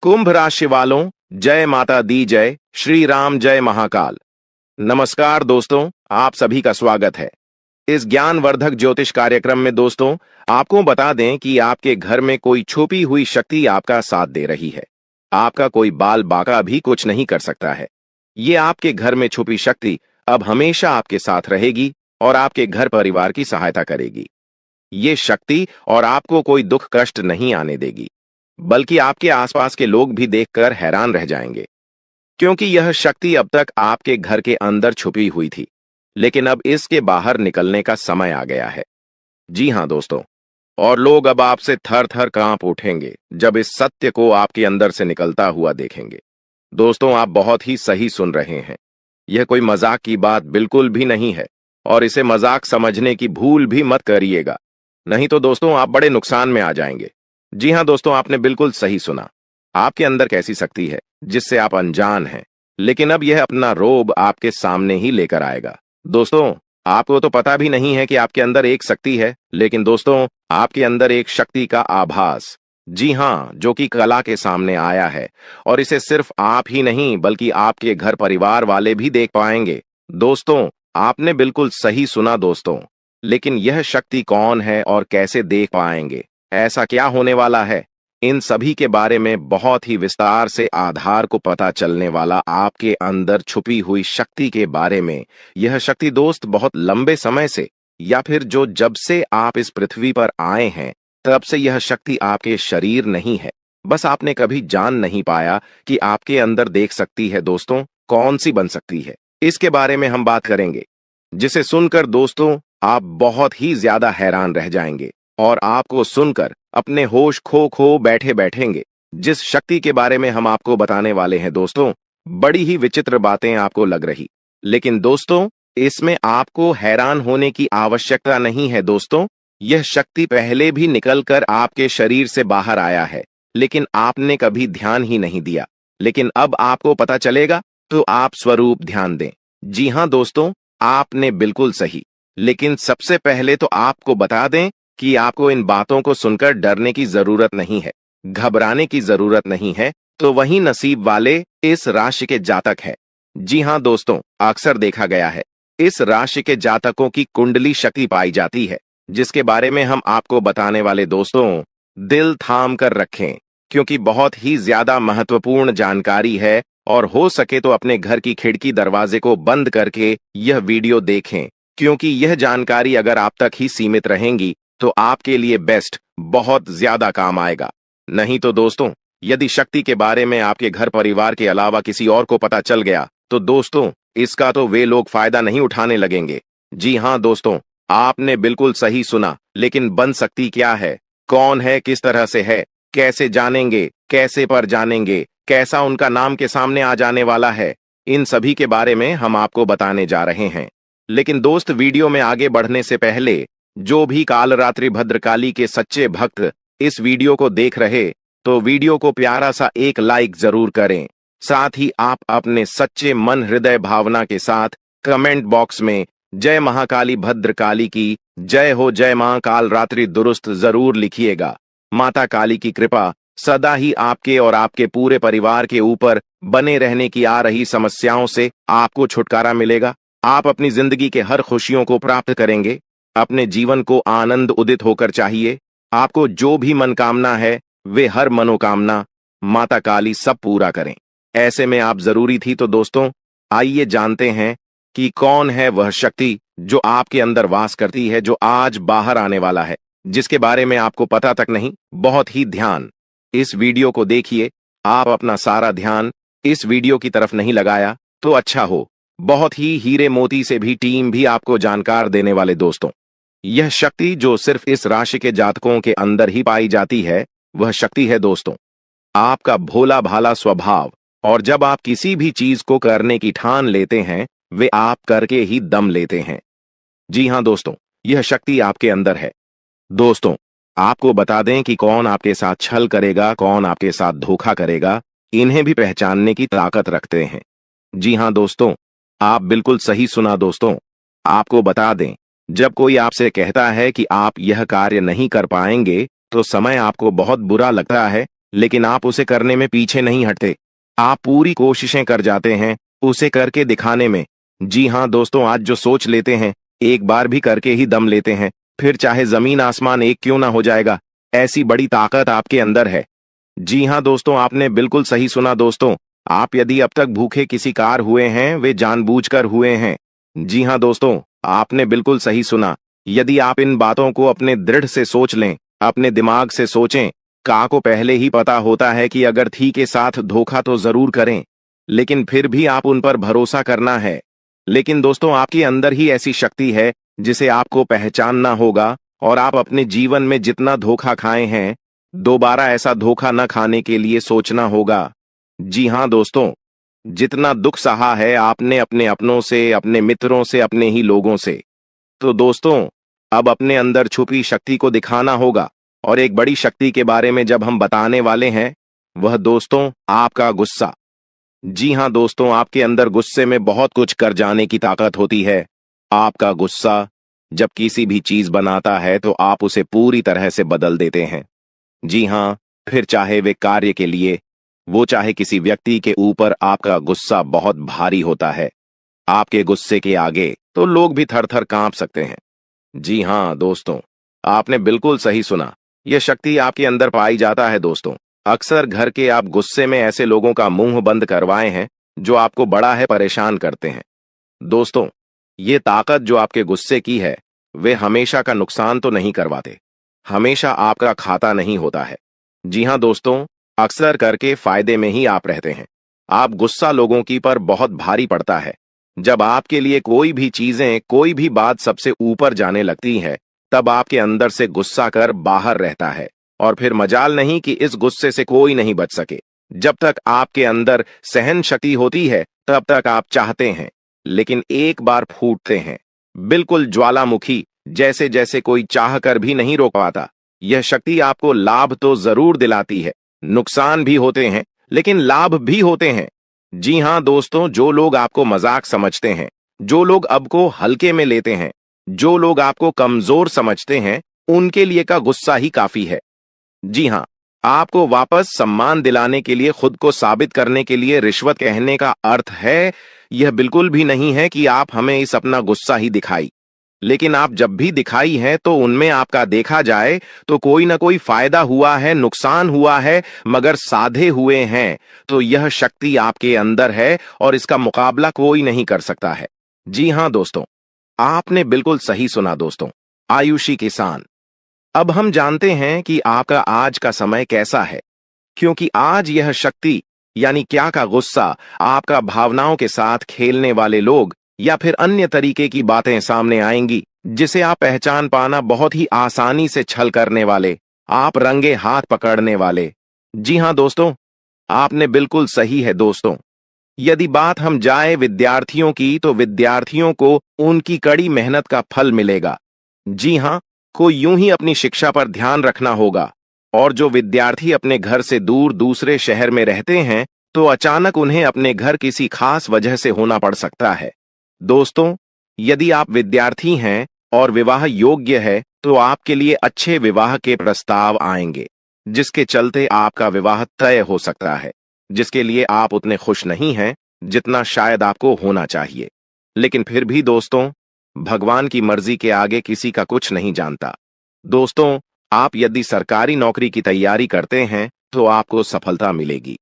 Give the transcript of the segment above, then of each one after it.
कुंभ राशि वालों, जय माता दी जय, श्री राम जय महाकाल। नमस्कार दोस्तों, आप सभी का स्वागत है इस ज्ञानवर्धक ज्योतिष कार्यक्रम में। दोस्तों, आपको बता दें कि आपके घर में कोई छुपी हुई शक्ति आपका साथ दे रही है। आपका कोई बाल बाका भी कुछ नहीं कर सकता है। ये आपके घर में छुपी शक्ति अब हमेशा आपके साथ रहेगी और आपके घर परिवार की सहायता करेगी। ये शक्ति और आपको कोई दुख कष्ट नहीं आने देगी, बल्कि आपके आसपास के लोग भी देखकर हैरान रह जाएंगे, क्योंकि यह शक्ति अब तक आपके घर के अंदर छुपी हुई थी, लेकिन अब इसके बाहर निकलने का समय आ गया है। जी हां दोस्तों, और लोग अब आपसे थर थर कांप उठेंगे जब इस सत्य को आपके अंदर से निकलता हुआ देखेंगे। दोस्तों, आप बहुत ही सही सुन रहे हैं। यह कोई मजाक की बात बिल्कुल भी नहीं है, और इसे मजाक समझने की भूल भी मत करिएगा, नहीं तो दोस्तों आप बड़े नुकसान में आ जाएंगे। जी हां दोस्तों, आपने बिल्कुल सही सुना। आपके अंदर कैसी शक्ति है जिससे आप अनजान हैं, लेकिन अब यह अपना रोब आपके सामने ही लेकर आएगा। दोस्तों, आपको तो पता भी नहीं है कि आपके अंदर एक शक्ति है, लेकिन दोस्तों आपके अंदर एक शक्ति का आभास, जी हां, जो कि कला के सामने आया है, और इसे सिर्फ आप ही नहीं बल्कि आपके घर परिवार वाले भी देख पाएंगे। दोस्तों, आपने बिल्कुल सही सुना दोस्तों, लेकिन यह शक्ति कौन है और कैसे देख पाएंगे, ऐसा क्या होने वाला है, इन सभी के बारे में बहुत ही विस्तार से आधार को पता चलने वाला आपके अंदर छुपी हुई शक्ति के बारे में। यह शक्ति दोस्त बहुत लंबे समय से, या फिर जो जब से आप इस पृथ्वी पर आए हैं तब से यह शक्ति आपके शरीर नहीं है, बस आपने कभी जान नहीं पाया कि आपके अंदर देख सकती है। दोस्तों, कौन सी बन सकती है, इसके बारे में हम बात करेंगे, जिसे सुनकर दोस्तों आप बहुत ही ज्यादा हैरान रह जाएंगे और आपको सुनकर अपने होश खो बैठे बैठेंगे। जिस शक्ति के बारे में हम आपको बताने वाले हैं दोस्तों, बड़ी ही विचित्र बातें आपको लग रही, लेकिन दोस्तों इसमें आपको हैरान होने की आवश्यकता नहीं है। दोस्तों, यह शक्ति पहले भी निकलकर आपके शरीर से बाहर आया है, लेकिन आपने कभी ध्यान ही नहीं दिया। लेकिन अब आपको पता चलेगा, तो आप स्वरूप ध्यान दें। जी हां दोस्तों, आपने बिल्कुल सही। लेकिन सबसे पहले तो आपको बता दें कि आपको इन बातों को सुनकर डरने की जरूरत नहीं है, घबराने की जरूरत नहीं है। तो वही नसीब वाले इस राशि के जातक है। जी हां दोस्तों, अक्सर देखा गया है इस राशि के जातकों की कुंडली शक्ति पाई जाती है, जिसके बारे में हम आपको बताने वाले दोस्तों, दिल थाम कर रखें, क्योंकि बहुत ही ज्यादा महत्वपूर्ण जानकारी है, और हो सके तो अपने घर की खिड़की दरवाजे को बंद करके यह वीडियो देखें, क्योंकि यह जानकारी अगर आप तक ही सीमित रहेंगी तो आपके लिए बेस्ट, बहुत ज्यादा काम आएगा। नहीं तो दोस्तों, यदि शक्ति के बारे में आपके घर परिवार के अलावा किसी और को पता चल गया तो दोस्तों इसका तो वे लोग फायदा नहीं उठाने लगेंगे। जी हां दोस्तों, आपने बिल्कुल सही सुना। लेकिन बन सकती क्या है, कौन है, किस तरह से है, कैसे जानेंगे, कैसे पर जानेंगे, कैसा उनका नाम के सामने आ जाने वाला है, इन सभी के बारे में हम आपको बताने जा रहे हैं। लेकिन दोस्त, वीडियो में आगे बढ़ने से पहले जो भी कालरात्रि भद्रकाली के सच्चे भक्त इस वीडियो को देख रहे, तो वीडियो को प्यारा सा एक लाइक जरूर करें। साथ ही आप अपने सच्चे मन हृदय भावना के साथ कमेंट बॉक्स में जय महाकाली भद्रकाली की जय हो, जय मां कालरात्रि दुरुस्त जरूर लिखिएगा। माता काली की कृपा सदा ही आपके और आपके पूरे परिवार के ऊपर बने रहने की आ रही समस्याओं से आपको छुटकारा मिलेगा। आप अपनी जिंदगी के हर खुशियों को प्राप्त करेंगे। अपने जीवन को आनंद उदित होकर चाहिए। आपको जो भी मनोकामना है, वे हर मनोकामना माता काली सब पूरा करें। ऐसे में आप जरूरी थी। तो दोस्तों, आइए जानते हैं कि कौन है वह शक्ति जो आपके अंदर वास करती है, जो आज बाहर आने वाला है, जिसके बारे में आपको पता तक नहीं। बहुत ही ध्यान इस वीडियो को देखिए। आप अपना सारा ध्यान इस वीडियो की तरफ नहीं लगाया तो अच्छा हो। बहुत ही हीरे मोती से भी टीम भी आपको जानकार देने वाले दोस्तों, यह शक्ति जो सिर्फ इस राशि के जातकों के अंदर ही पाई जाती है, वह शक्ति है दोस्तों आपका भोला भाला स्वभाव। और जब आप किसी भी चीज को करने की ठान लेते हैं, वे आप करके ही दम लेते हैं। जी हां दोस्तों, यह शक्ति आपके अंदर है। दोस्तों, आपको बता दें कि कौन आपके साथ छल करेगा, कौन आपके साथ धोखा करेगा, इन्हें भी पहचानने की ताकत रखते हैं। जी हां दोस्तों, आप बिल्कुल सही सुना दोस्तों। आपको बता दें, जब कोई आपसे कहता है कि आप यह कार्य नहीं कर पाएंगे, तो समय आपको बहुत बुरा लगता है, लेकिन आप उसे करने में पीछे नहीं हटते। आप पूरी कोशिशें कर जाते हैं उसे करके दिखाने में। जी हाँ दोस्तों, आज जो सोच लेते हैं, एक बार भी करके ही दम लेते हैं, फिर चाहे जमीन आसमान एक क्यों ना हो जाएगा। ऐसी बड़ी ताकत आपके अंदर है। जी हाँ दोस्तों, आपने बिल्कुल सही सुना दोस्तों। आप यदि अब तक भूखे किसी कार हुए हैं, वे जानबूझकर हुए हैं। जी हाँ दोस्तों, आपने बिल्कुल सही सुना। यदि आप इन बातों को अपने दृढ़ से सोच लें, अपने दिमाग से सोचें, का को पहले ही पता होता है कि अगर थी के साथ धोखा तो जरूर करें, लेकिन फिर भी आप उन पर भरोसा करना है। लेकिन दोस्तों, आपके अंदर ही ऐसी शक्ति है जिसे आपको पहचानना होगा, और आप अपने जीवन में जितना धोखा खाए हैं, दोबारा ऐसा धोखा न खाने के लिए सोचना होगा। जी हाँ दोस्तों, जितना दुख सहा है आपने अपने अपनों से, अपने मित्रों से, अपने ही लोगों से, तो दोस्तों अब अपने अंदर छुपी शक्ति को दिखाना होगा। और एक बड़ी शक्ति के बारे में जब हम बताने वाले हैं, वह दोस्तों आपका गुस्सा। जी हाँ दोस्तों, आपके अंदर गुस्से में बहुत कुछ कर जाने की ताकत होती है। आपका गुस्सा जब किसी भी चीज बनाता है तो आप उसे पूरी तरह से बदल देते हैं। जी हाँ, फिर चाहे वे कार्य के लिए, वो चाहे किसी व्यक्ति के ऊपर, आपका गुस्सा बहुत भारी होता है। आपके गुस्से के आगे तो लोग भी थर थर कांप सकते हैं। जी हाँ दोस्तों, आपने बिल्कुल सही सुना। यह शक्ति आपके अंदर पाई जाता है दोस्तों। अक्सर घर के आप गुस्से में ऐसे लोगों का मुंह बंद करवाए हैं जो आपको बड़ा है परेशान करते हैं। दोस्तों, ये ताकत जो आपके गुस्से की है, वे हमेशा का नुकसान तो नहीं करवाते, हमेशा आपका खाता नहीं होता है। जी हाँ दोस्तों, अक्सर करके फायदे में ही आप रहते हैं। आप गुस्सा लोगों की पर बहुत भारी पड़ता है। जब आपके लिए कोई भी चीजें, कोई भी बात सबसे ऊपर जाने लगती है, तब आपके अंदर से गुस्सा कर बाहर रहता है, और फिर मजाल नहीं कि इस गुस्से से कोई नहीं बच सके। जब तक आपके अंदर सहन शक्ति होती है, तब तक आप चाहते हैं, लेकिन एक बार फूटते हैं, बिल्कुल ज्वालामुखी जैसे, जैसे कोई चाह कर भी नहीं रोक पाता। यह शक्ति आपको लाभ तो जरूर दिलाती है, नुकसान भी होते हैं, लेकिन लाभ भी होते हैं। जी हाँ दोस्तों, जो लोग आपको मजाक समझते हैं, जो लोग अब को हल्के में लेते हैं, जो लोग आपको कमजोर समझते हैं, उनके लिए का गुस्सा ही काफी है। जी हाँ, आपको वापस सम्मान दिलाने के लिए, खुद को साबित करने के लिए रिश्वत कहने का अर्थ है, यह बिल्कुल भी नहीं है कि आप हमें इस अपना गुस्सा ही दिखाई। लेकिन आप जब भी दिखाई है तो उनमें आपका देखा जाए तो कोई ना कोई फायदा हुआ है, नुकसान हुआ है, मगर साधे हुए हैं। तो यह शक्ति आपके अंदर है और इसका मुकाबला कोई नहीं कर सकता है। जी हाँ दोस्तों, आपने बिल्कुल सही सुना दोस्तों। आयुषी किसान, अब हम जानते हैं कि आपका आज का समय कैसा है, क्योंकि आज यह शक्ति यानी क्या का गुस्सा, आपका भावनाओं के साथ खेलने वाले लोग या फिर अन्य तरीके की बातें सामने आएंगी, जिसे आप पहचान पाना बहुत ही आसानी से छल करने वाले, आप रंगे हाथ पकड़ने वाले। जी हाँ दोस्तों, आपने बिल्कुल सही है दोस्तों। यदि बात हम जाए विद्यार्थियों की, तो विद्यार्थियों को उनकी कड़ी मेहनत का फल मिलेगा। जी हाँ, को यूं ही अपनी शिक्षा पर ध्यान रखना होगा। और जो विद्यार्थी अपने घर से दूर दूसरे शहर में रहते हैं, तो अचानक उन्हें अपने घर किसी खास वजह से होना पड़ सकता है। दोस्तों, यदि आप विद्यार्थी हैं और विवाह योग्य है, तो आपके लिए अच्छे विवाह के प्रस्ताव आएंगे, जिसके चलते आपका विवाह तय हो सकता है, जिसके लिए आप उतने खुश नहीं हैं जितना शायद आपको होना चाहिए। लेकिन फिर भी दोस्तों, भगवान की मर्जी के आगे किसी का कुछ नहीं जानता। दोस्तों, आप यदि सरकारी नौकरी की तैयारी करते हैं तो आपको सफलता मिलेगी,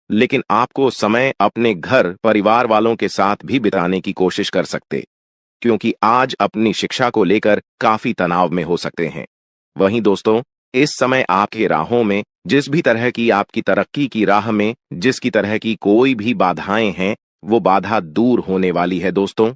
लेकिन आपको समय अपने घर परिवार वालों के साथ भी बिताने की कोशिश कर सकते, क्योंकि आज अपनी शिक्षा को लेकर काफी तनाव में हो सकते हैं। वहीं दोस्तों, इस समय आपके राहों में, जिस भी तरह की आपकी तरक्की की राह में जिसकी तरह की कोई भी बाधाएं हैं, वो बाधा दूर होने वाली है दोस्तों।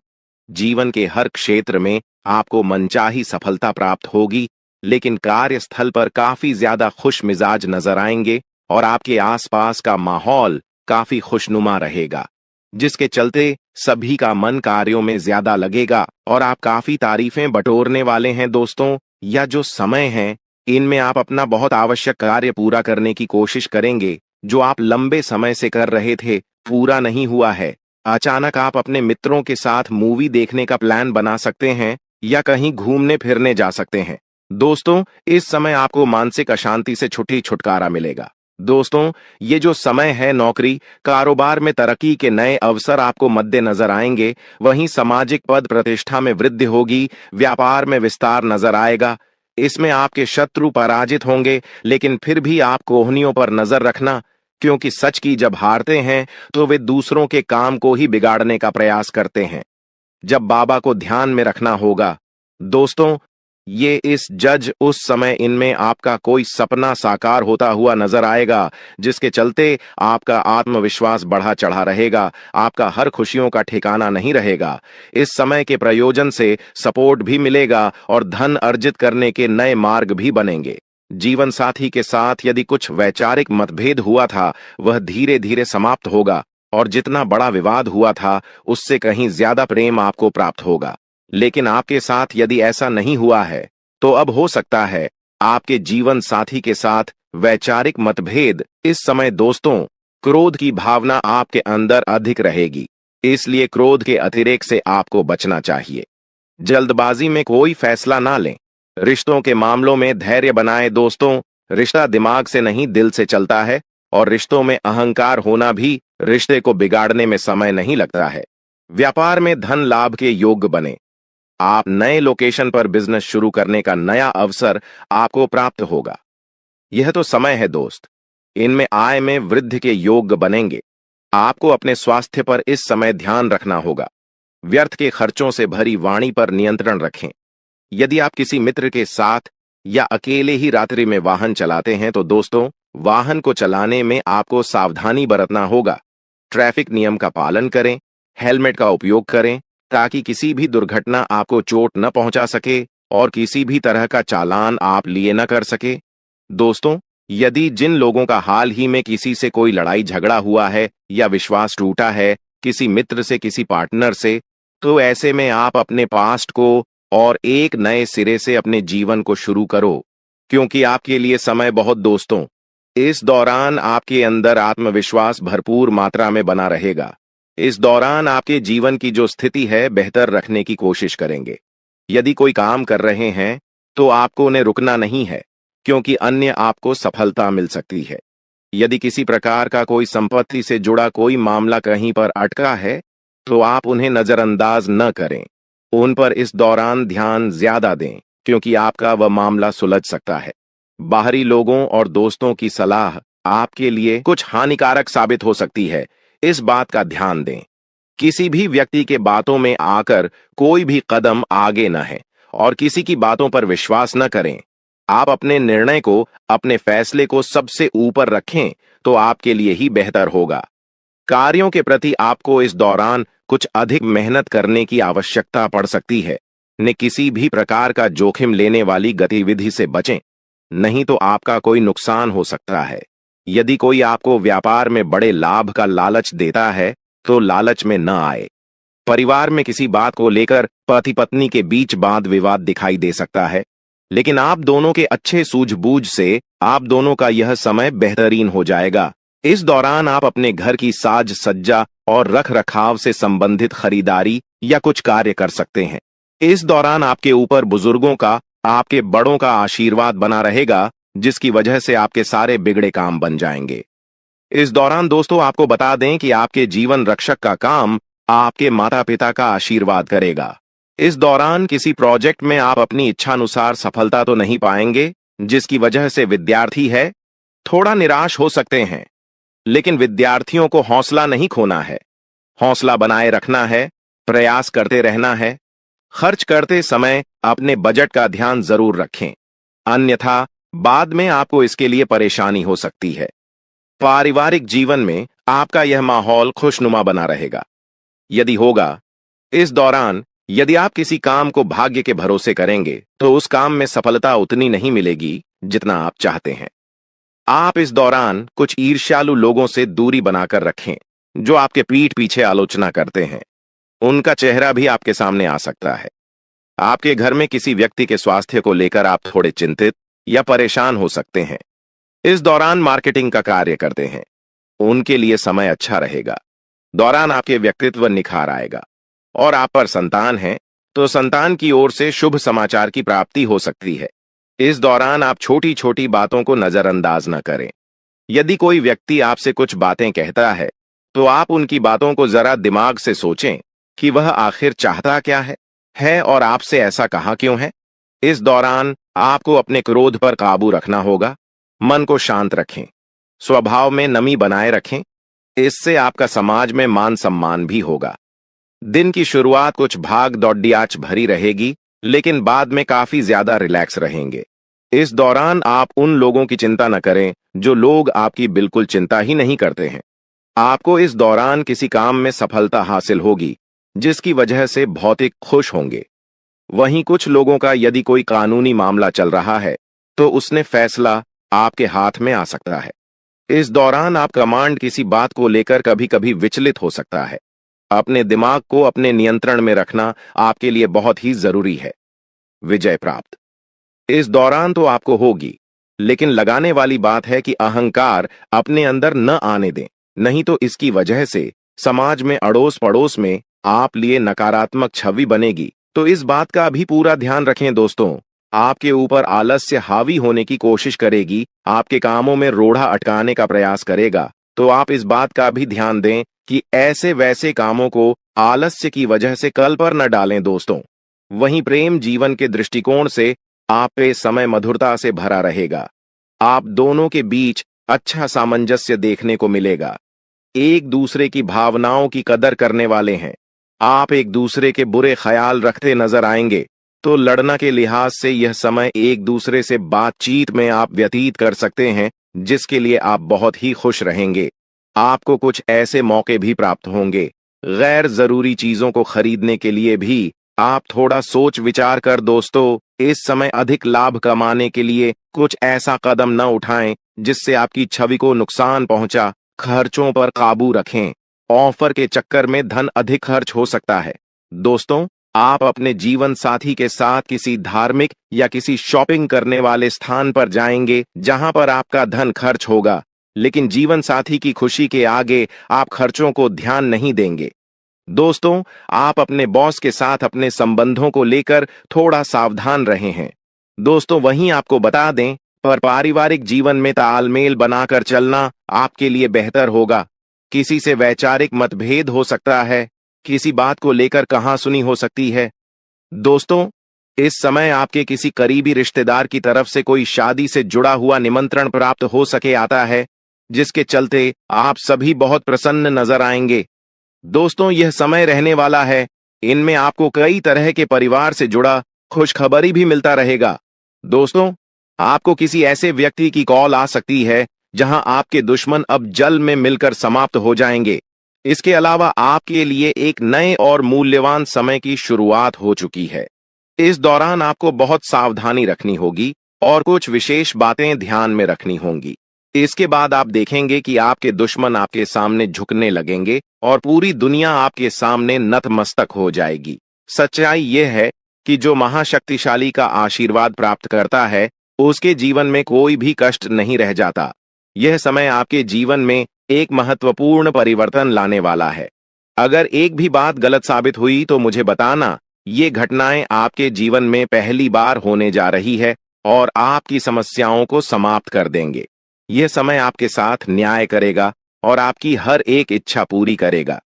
जीवन के हर क्षेत्र में आपको मनचाही सफलता प्राप्त होगी, लेकिन कार्यस्थल पर काफी ज्यादा खुश मिजाज नजर आएंगे और आपके आसपास का माहौल काफी खुशनुमा रहेगा, जिसके चलते सभी का मन कार्यों में ज्यादा लगेगा और आप काफी तारीफें बटोरने वाले हैं दोस्तों। या जो समय है, इनमें आप अपना बहुत आवश्यक कार्य पूरा करने की कोशिश करेंगे, जो आप लंबे समय से कर रहे थे, पूरा नहीं हुआ है। अचानक आप अपने मित्रों के साथ मूवी देखने का प्लान बना सकते हैं या कहीं घूमने फिरने जा सकते हैं। दोस्तों, इस समय आपको मानसिक अशांति से छुटकारा मिलेगा। दोस्तों, ये जो समय है, नौकरी, कारोबार में तरक्की के नए अवसर आपको मद्देनजर आएंगे। वहीं सामाजिक पद प्रतिष्ठा में वृद्धि होगी, व्यापार में विस्तार नजर आएगा। इसमें आपके शत्रु पराजित होंगे, लेकिन फिर भी आप कोहनियों पर नजर रखना, क्योंकि सच की जब हारते हैं तो वे दूसरों के काम को ही बिगाड़ने का प्रयास करते हैं। जब बाबा को ध्यान में रखना होगा। दोस्तों, ये इस जज उस समय इनमें आपका कोई सपना साकार होता हुआ नजर आएगा, जिसके चलते आपका आत्मविश्वास बढ़ा चढ़ा रहेगा, आपका हर खुशियों का ठिकाना नहीं रहेगा। इस समय के प्रयोजन से सपोर्ट भी मिलेगा और धन अर्जित करने के नए मार्ग भी बनेंगे। जीवन साथी के साथ यदि कुछ वैचारिक मतभेद हुआ था, वह धीरे धीरे समाप्त होगा और जितना बड़ा विवाद हुआ था, उससे कहीं ज्यादा प्रेम आपको प्राप्त होगा। लेकिन आपके साथ यदि ऐसा नहीं हुआ है, तो अब हो सकता है आपके जीवन साथी के साथ वैचारिक मतभेद। इस समय दोस्तों, क्रोध की भावना आपके अंदर अधिक रहेगी, इसलिए क्रोध के अतिरेक से आपको बचना चाहिए। जल्दबाजी में कोई फैसला ना लें। रिश्तों के मामलों में धैर्य बनाएं दोस्तों। रिश्ता दिमाग से नहीं, दिल से चलता है, और रिश्तों में अहंकार होना भी रिश्ते को बिगाड़ने में समय नहीं लगता है। व्यापार में धन लाभ के योग्य बने। आप नए लोकेशन पर बिजनेस शुरू करने का नया अवसर आपको प्राप्त होगा। यह तो समय है दोस्त, इनमें आय में वृद्धि के योग्य बनेंगे। आपको अपने स्वास्थ्य पर इस समय ध्यान रखना होगा। व्यर्थ के खर्चों से भरी वाणी पर नियंत्रण रखें। यदि आप किसी मित्र के साथ या अकेले ही रात्रि में वाहन चलाते हैं, तो दोस्तों, वाहन को चलाने में आपको सावधानी बरतना होगा। ट्रैफिक नियम का पालन करें, हेलमेट का उपयोग करें, ताकि किसी भी दुर्घटना आपको चोट न पहुंचा सके और किसी भी तरह का चालान आप लिए न कर सके। दोस्तों, यदि जिन लोगों का हाल ही में किसी से कोई लड़ाई झगड़ा हुआ है या विश्वास टूटा है, किसी मित्र से, किसी पार्टनर से, तो ऐसे में आप अपने पास्ट को और एक नए सिरे से अपने जीवन को शुरू करो, क्योंकि आपके लिए समय बहुत दोस्तों। इस दौरान आपके अंदर आत्मविश्वास भरपूर मात्रा में बना रहेगा। इस दौरान आपके जीवन की जो स्थिति है, बेहतर रखने की कोशिश करेंगे। यदि कोई काम कर रहे हैं, तो आपको उन्हें रुकना नहीं है, क्योंकि अन्य आपको सफलता मिल सकती है। यदि किसी प्रकार का कोई संपत्ति से जुड़ा कोई मामला कहीं पर अटका है, तो आप उन्हें नजरअंदाज न करें। उन पर इस दौरान ध्यान ज्यादा दें, क्योंकि आपका वह मामला सुलझ सकता है। बाहरी लोगों और दोस्तों की सलाह आपके लिए कुछ हानिकारक साबित हो सकती है, इस बात का ध्यान दें। किसी भी व्यक्ति के बातों में आकर कोई भी कदम आगे न है और किसी की बातों पर विश्वास न करें। आप अपने निर्णय को, अपने फैसले को सबसे ऊपर रखें, तो आपके लिए ही बेहतर होगा। कार्यों के प्रति आपको इस दौरान कुछ अधिक मेहनत करने की आवश्यकता पड़ सकती है। ने किसी भी प्रकार का जोखिम लेने वाली गतिविधि से बचें, नहीं तो आपका कोई नुकसान हो सकता है। यदि कोई आपको व्यापार में बड़े लाभ का लालच देता है, तो लालच में न आए। परिवार में किसी बात को लेकर पति पत्नी के बीच वाद विवाद दिखाई दे सकता है, लेकिन आप दोनों के अच्छे सूझबूझ से आप दोनों का यह समय बेहतरीन हो जाएगा। इस दौरान आप अपने घर की साज सज्जा और रख रखाव से संबंधित खरीदारी या कुछ कार्य कर सकते हैं। इस दौरान आपके ऊपर बुजुर्गों का, आपके बड़ों का आशीर्वाद बना रहेगा, जिसकी वजह से आपके सारे बिगड़े काम बन जाएंगे। इस दौरान दोस्तों, आपको बता दें कि आपके जीवन रक्षक का काम आपके माता पिता का आशीर्वाद करेगा। इस दौरान किसी प्रोजेक्ट में आप अपनी इच्छानुसार सफलता तो नहीं पाएंगे, जिसकी वजह से विद्यार्थी है थोड़ा निराश हो सकते हैं। लेकिन विद्यार्थियों को हौसला नहीं खोना है, हौसला बनाए रखना है, प्रयास करते रहना है। खर्च करते समय अपने बजट का ध्यान जरूर रखें, अन्यथा बाद में आपको इसके लिए परेशानी हो सकती है। पारिवारिक जीवन में आपका यह माहौल खुशनुमा बना रहेगा। यदि होगा, इस दौरान यदि आप किसी काम को भाग्य के भरोसे करेंगे, तो उस काम में सफलता उतनी नहीं मिलेगी जितना आप चाहते हैं। आप इस दौरान कुछ ईर्ष्यालु लोगों से दूरी बनाकर रखें, जो आपके पीठ पीछे आलोचना करते हैं। उनका चेहरा भी आपके सामने आ सकता है। आपके घर में किसी व्यक्ति के स्वास्थ्य को लेकर आप थोड़े चिंतित या परेशान हो सकते हैं। इस दौरान मार्केटिंग का कार्य करते हैं, उनके लिए समय अच्छा रहेगा। दौरान आपके व्यक्तित्व निखार आएगा। और आप पर संतान है, तो संतान की ओर से शुभ समाचार की प्राप्ति हो सकती है। इस दौरान आप छोटी छोटी बातों को नजरअंदाज न करें। यदि कोई व्यक्ति आपसे कुछ बातें कहता है तो आप उनकी बातों को जरा दिमाग से सोचें कि वह आखिर चाहता क्या है और आपसे ऐसा कहा क्यों है। इस दौरान आपको अपने क्रोध पर काबू रखना होगा। मन को शांत रखें, स्वभाव में नमी बनाए रखें। इससे आपका समाज में मान सम्मान भी होगा। दिन की शुरुआत कुछ भाग दौड़ियाच भरी रहेगी, लेकिन बाद में काफी ज्यादा रिलैक्स रहेंगे। इस दौरान आप उन लोगों की चिंता न करें जो लोग आपकी बिल्कुल चिंता ही नहीं करते हैं। आपको इस दौरान किसी काम में सफलता हासिल होगी, जिसकी वजह से भौतिक खुश होंगे। वहीं कुछ लोगों का यदि कोई कानूनी मामला चल रहा है तो उसने फैसला आपके हाथ में आ सकता है। इस दौरान आप कमांड किसी बात को लेकर कभी कभी विचलित हो सकता है। अपने दिमाग को अपने नियंत्रण में रखना आपके लिए बहुत ही जरूरी है। विजय प्राप्त इस दौरान तो आपको होगी, लेकिन लगाने वाली बात है कि अहंकार अपने अंदर न आने दें, नहीं तो इसकी वजह से समाज में अड़ोस पड़ोस में आप लिए नकारात्मक छवि बनेगी। तो इस बात का भी पूरा ध्यान रखें दोस्तों। आपके ऊपर आलस्य हावी होने की कोशिश करेगी, आपके कामों में रोड़ा अटकाने का प्रयास करेगा। तो आप इस बात का भी ध्यान दें कि ऐसे वैसे कामों को आलस्य की वजह से कल पर न डालें दोस्तों। वहीं प्रेम जीवन के दृष्टिकोण से आप पे समय मधुरता से भरा रहेगा। आप दोनों के बीच अच्छा सामंजस्य देखने को मिलेगा। एक दूसरे की भावनाओं की कदर करने वाले हैं। आप एक दूसरे के बुरे ख्याल रखते नजर आएंगे, तो लड़ना के लिहाज से यह समय एक दूसरे से बातचीत में आप व्यतीत कर सकते हैं, जिसके लिए आप बहुत ही खुश रहेंगे। आपको कुछ ऐसे मौके भी प्राप्त होंगे। गैर जरूरी चीजों को खरीदने के लिए भी आप थोड़ा सोच विचार कर दोस्तों इस समय अधिक लाभ कमाने के लिए कुछ ऐसा कदम न उठाएं जिससे आपकी छवि को नुकसान पहुंचा। खर्चों पर काबू रखें। ऑफर के चक्कर में धन अधिक खर्च हो सकता है। दोस्तों, आप अपने जीवन साथी के साथ किसी धार्मिक या किसी शॉपिंग करने वाले स्थान पर जाएंगे जहां पर आपका धन खर्च होगा, लेकिन जीवन साथी की खुशी के आगे आप खर्चों को ध्यान नहीं देंगे। दोस्तों, आप अपने बॉस के साथ अपने संबंधों को लेकर थोड़ा सावधान रहे हैं। दोस्तों, वहीं आपको बता दें, पर पारिवारिक जीवन में तालमेल बनाकर चलना आपके लिए बेहतर होगा। किसी से वैचारिक मतभेद हो सकता है, किसी बात को लेकर कहासुनी हो सकती है। दोस्तों, इस समय आपके किसी करीबी रिश्तेदार की तरफ से कोई शादी से जुड़ा हुआ निमंत्रण प्राप्त हो सके आता है, जिसके चलते आप सभी बहुत प्रसन्न नजर आएंगे। दोस्तों, यह समय रहने वाला है। इनमें आपको कई तरह के परिवार से जुड़ा खुशखबरी भी मिलता रहेगा। दोस्तों, आपको किसी ऐसे व्यक्ति की कॉल आ सकती है जहां आपके दुश्मन अब जल में मिलकर समाप्त हो जाएंगे। इसके अलावा आपके लिए एक नए और मूल्यवान समय की शुरुआत हो चुकी है। इस दौरान आपको बहुत सावधानी रखनी होगी और कुछ विशेष बातें ध्यान में रखनी होंगी। इसके बाद आप देखेंगे कि आपके दुश्मन आपके सामने झुकने लगेंगे और पूरी दुनिया आपके सामने नतमस्तक हो जाएगी। सच्चाई यह है कि जो महाशक्तिशाली का आशीर्वाद प्राप्त करता है, उसके जीवन में कोई भी कष्ट नहीं रह जाता। यह समय आपके जीवन में एक महत्वपूर्ण परिवर्तन लाने वाला है। अगर एक भी बात गलत साबित हुई तो मुझे बताना। ये घटनाएं आपके जीवन में पहली बार होने जा रही है और आपकी समस्याओं को समाप्त कर देंगे। यह समय आपके साथ न्याय करेगा और आपकी हर एक इच्छा पूरी करेगा।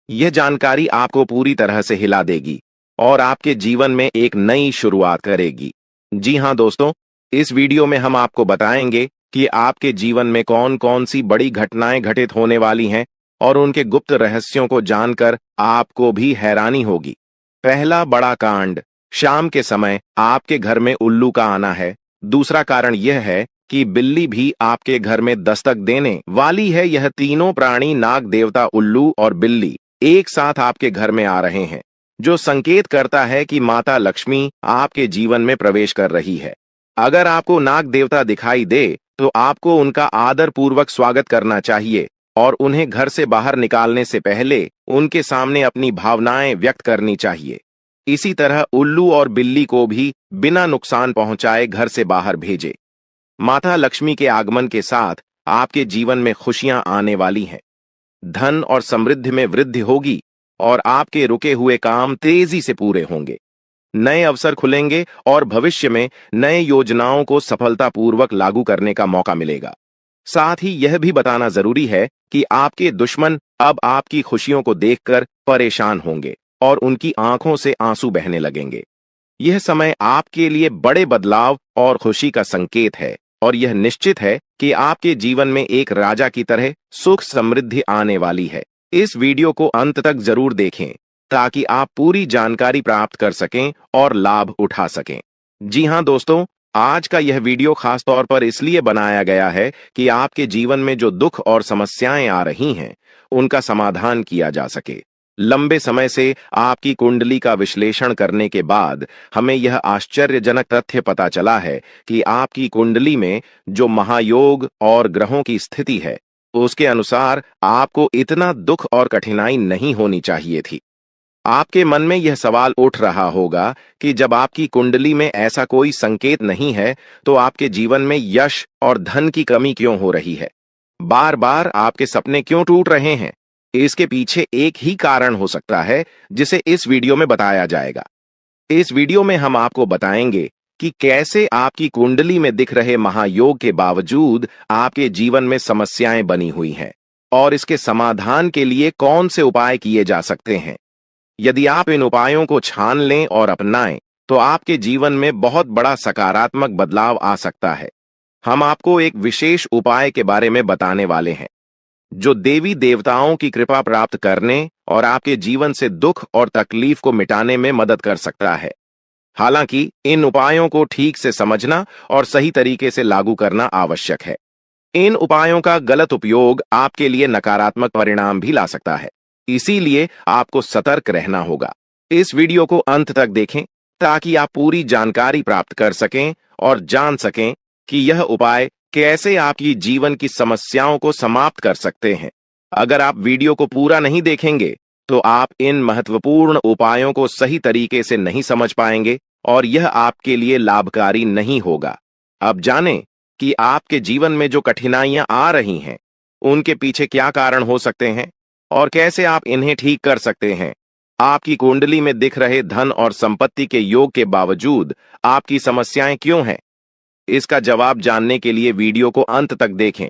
यह जानकारी आपको पूरी तरह से हिला देगी और आपके जीवन में एक नई शुरुआत करेगी। जी हां दोस्तों, इस वीडियो में हम आपको बताएंगे कि आपके जीवन में कौन कौन सी बड़ी घटनाएं घटित होने वाली हैं और उनके गुप्त रहस्यों को जानकर आपको भी हैरानी होगी। पहला बड़ा कांड, शाम के समय आपके घर में उल्लू का आना है। दूसरा कारण यह है कि बिल्ली भी आपके घर में दस्तक देने वाली है। यह तीनों प्राणी, नाग देवता, उल्लू और बिल्ली, एक साथ आपके घर में आ रहे हैं, जो संकेत करता है कि माता लक्ष्मी आपके जीवन में प्रवेश कर रही है। अगर आपको नाग देवता दिखाई दे तो आपको उनका आदर पूर्वक स्वागत करना चाहिए और उन्हें घर से बाहर निकालने से पहले उनके सामने अपनी भावनाएं व्यक्त करनी चाहिए। इसी तरह उल्लू और बिल्ली को भी बिना नुकसान पहुंचाए घर से बाहर भेजे। माता लक्ष्मी के आगमन के साथ आपके जीवन में खुशियां आने वाली हैं। धन और समृद्धि में वृद्धि होगी और आपके रुके हुए काम तेजी से पूरे होंगे। नए अवसर खुलेंगे और भविष्य में नए योजनाओं को सफलतापूर्वक लागू करने का मौका मिलेगा। साथ ही यह भी बताना जरूरी है कि आपके दुश्मन अब आपकी खुशियों को देखकर परेशान होंगे और उनकी आंखों से आंसू बहने लगेंगे। यह समय आपके लिए बड़े बदलाव और खुशी का संकेत है और यह निश्चित है कि आपके जीवन में एक राजा की तरह सुख समृद्धि आने वाली है। इस वीडियो को अंत तक जरूर देखें ताकि आप पूरी जानकारी प्राप्त कर सकें और लाभ उठा सकें। जी हां दोस्तों, आज का यह वीडियो खास तौर पर इसलिए बनाया गया है कि आपके जीवन में जो दुख और समस्याएं आ रही हैं, उनका समाधान किया जा सके। लंबे समय से आपकी कुंडली का विश्लेषण करने के बाद हमें यह आश्चर्यजनक तथ्य पता चला है कि आपकी कुंडली में जो महायोग और ग्रहों की स्थिति है, उसके अनुसार आपको इतना दुख और कठिनाई नहीं होनी चाहिए थी। आपके मन में यह सवाल उठ रहा होगा कि जब आपकी कुंडली में ऐसा कोई संकेत नहीं है, तो आपके जीवन में यश और धन की कमी क्यों हो रही है? बार बार आपके सपने क्यों टूट रहे हैं? इसके पीछे एक ही कारण हो सकता है, जिसे इस वीडियो में बताया जाएगा। इस वीडियो में हम आपको बताएंगे कि कैसे आपकी कुंडली में दिख रहे महायोग के बावजूद आपके जीवन में समस्याएं बनी हुई हैं और इसके समाधान के लिए कौन से उपाय किए जा सकते हैं। यदि आप इन उपायों को छान लें और अपनाएं, तो आपके जीवन में बहुत बड़ा सकारात्मक बदलाव आ सकता है। हम आपको एक विशेष उपाय के बारे में बताने वाले हैं, जो देवी देवताओं की कृपा प्राप्त करने और आपके जीवन से दुख और तकलीफ को मिटाने में मदद कर सकता है। हालांकि इन उपायों को ठीक से समझना और सही तरीके से लागू करना आवश्यक है। इन उपायों का गलत उपयोग आपके लिए नकारात्मक परिणाम भी ला सकता है, इसीलिए आपको सतर्क रहना होगा। इस वीडियो को अंत तक देखें ताकि आप पूरी जानकारी प्राप्त कर सकें और जान सकें कि यह उपाय कैसे आपकी जीवन की समस्याओं को समाप्त कर सकते हैं। अगर आप वीडियो को पूरा नहीं देखेंगे, तो आप इन महत्वपूर्ण उपायों को सही तरीके से नहीं समझ पाएंगे और यह आपके लिए लाभकारी नहीं होगा। अब जानें कि आपके जीवन में जो कठिनाइयां आ रही हैं, उनके पीछे क्या कारण हो सकते हैं और कैसे आप इन्हें ठीक कर सकते हैं। आपकी कुंडली में दिख रहे धन और संपत्ति के योग के बावजूद आपकी समस्याएं क्यों हैं? इसका जवाब जानने के लिए वीडियो को अंत तक देखें।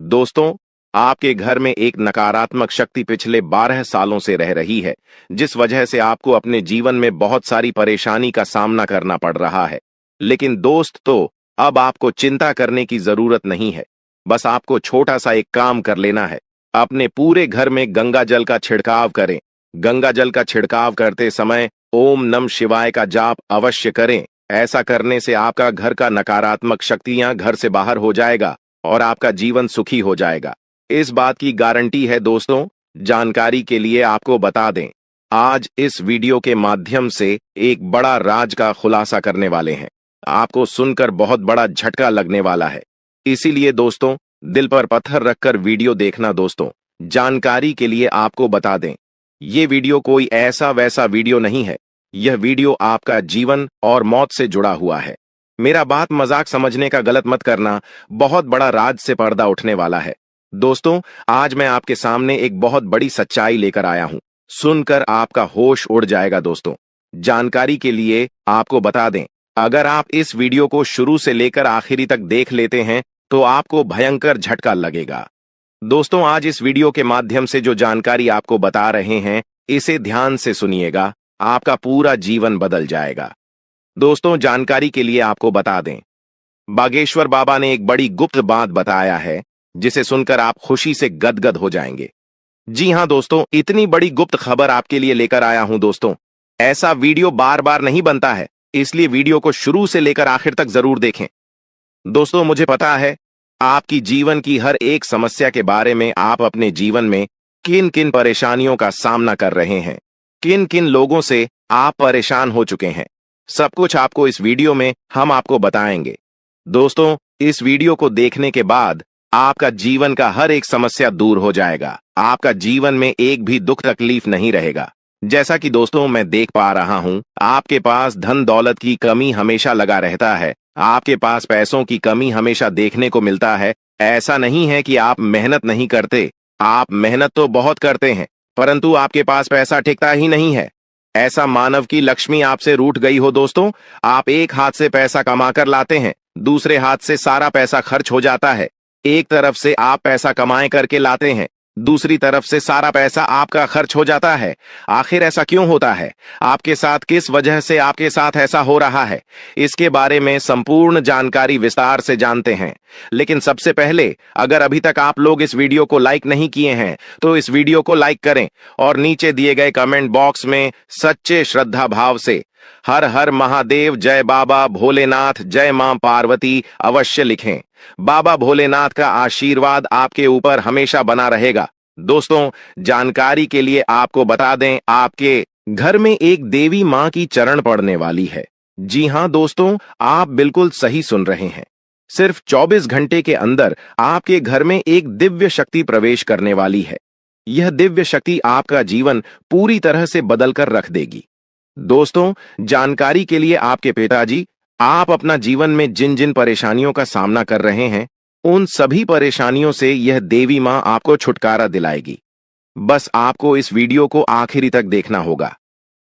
दोस्तों, आपके घर में एक नकारात्मक शक्ति पिछले 12 सालों से रह रही है, जिस वजह से आपको अपने जीवन में बहुत सारी परेशानी का सामना करना पड़ रहा है। लेकिन दोस्त, अब आपको चिंता करने की जरूरत नहीं है। बस आपको छोटा सा एक काम कर लेना है। अपने पूरे घर में गंगा जल का छिड़काव करें। गंगा जल का छिड़काव करते समय ओम नमः शिवाय का जाप अवश्य करें। ऐसा करने से आपका घर का नकारात्मक शक्तियां घर से बाहर हो जाएगा और आपका जीवन सुखी हो जाएगा। इस बात की गारंटी है दोस्तों। जानकारी के लिए आपको बता दें, आज इस वीडियो के माध्यम से एक बड़ा राज का खुलासा करने वाले हैं। आपको सुनकर बहुत बड़ा झटका लगने वाला है, इसीलिए दोस्तों दिल पर पत्थर रखकर वीडियो देखना। दोस्तों, जानकारी के लिए आपको बता दें, ये वीडियो कोई ऐसा वैसा वीडियो नहीं है। यह वीडियो आपका जीवन और मौत से जुड़ा हुआ है। मेरा बात मजाक समझने का गलत मत करना। बहुत बड़ा राज से पर्दा उठने वाला है। दोस्तों, आज मैं आपके सामने एक बहुत बड़ी सच्चाई लेकर आया हूं। सुनकर आपका होश उड़ जाएगा। दोस्तों, जानकारी के लिए आपको बता दें, अगर आप इस वीडियो को शुरू से लेकर आखिरी तक देख लेते हैं, तो आपको भयंकर झटका लगेगा। दोस्तों, आज इस वीडियो के माध्यम से जो जानकारी आपको बता रहे हैं, इसे ध्यान से सुनिएगा। आपका पूरा जीवन बदल जाएगा। दोस्तों, जानकारी के लिए आपको बता दें, बागेश्वर बाबा ने एक बड़ी गुप्त बात बताया है, जिसे सुनकर आप खुशी से गदगद हो जाएंगे। जी हां दोस्तों, इतनी बड़ी गुप्त खबर आपके लिए लेकर आया हूं। दोस्तों, ऐसा वीडियो बार बार नहीं बनता है, इसलिए वीडियो को शुरू से लेकर आखिर तक जरूर देखें। दोस्तों, मुझे पता है आपकी जीवन की हर एक समस्या के बारे में, आप अपने जीवन में किन किन परेशानियों का सामना कर रहे हैं, किन किन लोगों से आप परेशान हो चुके हैं। सब कुछ आपको इस वीडियो में हम आपको बताएंगे। दोस्तों, इस वीडियो को देखने के बाद आपका जीवन का हर एक समस्या दूर हो जाएगा। आपका जीवन में एक भी दुख तकलीफ नहीं रहेगा। जैसा कि दोस्तों मैं देख पा रहा हूं, आपके पास धन दौलत की कमी हमेशा लगा रहता है। आपके पास पैसों की कमी हमेशा देखने को मिलता है। ऐसा नहीं है कि आप मेहनत नहीं करते, आप मेहनत तो बहुत करते हैं, परंतु आपके पास पैसा टिकता ही नहीं है। ऐसा मानव की लक्ष्मी आपसे रूठ गई हो। दोस्तों, आप एक हाथ से पैसा कमाकर लाते हैं, दूसरे हाथ से सारा पैसा खर्च हो जाता है। एक तरफ से आप पैसा कमाए करके लाते हैं, दूसरी तरफ से सारा पैसा आपका खर्च हो जाता है। आखिर ऐसा क्यों होता है? आपके साथ किस वजह से आपके साथ ऐसा हो रहा है? इसके बारे में संपूर्ण जानकारी विस्तार से जानते हैं। लेकिन सबसे पहले, अगर अभी तक आप लोग इस वीडियो को लाइक नहीं किए हैं तो इस वीडियो को लाइक करें और नीचे दिए गए कमेंट बॉक्स में सच्चे श्रद्धा भाव से हर हर महादेव, जय बाबा भोलेनाथ, जय मां पार्वती अवश्य लिखें। बाबा भोलेनाथ का आशीर्वाद आपके ऊपर हमेशा बना रहेगा। दोस्तों, जानकारी के लिए आपको बता दें, आपके घर में एक देवी मां की चरण पड़ने वाली है। जी हां दोस्तों, आप बिल्कुल सही सुन रहे हैं। सिर्फ 24 घंटे के अंदर आपके घर में एक दिव्य शक्ति प्रवेश करने वाली है। यह दिव्य शक्ति आपका जीवन पूरी तरह से बदलकर रख देगी। दोस्तों, जानकारी के लिए आपके पिताजी, आप अपना जीवन में जिन जिन परेशानियों का सामना कर रहे हैं, उन सभी परेशानियों से यह देवी मां आपको छुटकारा दिलाएगी। बस आपको इस वीडियो को आखिरी तक देखना होगा।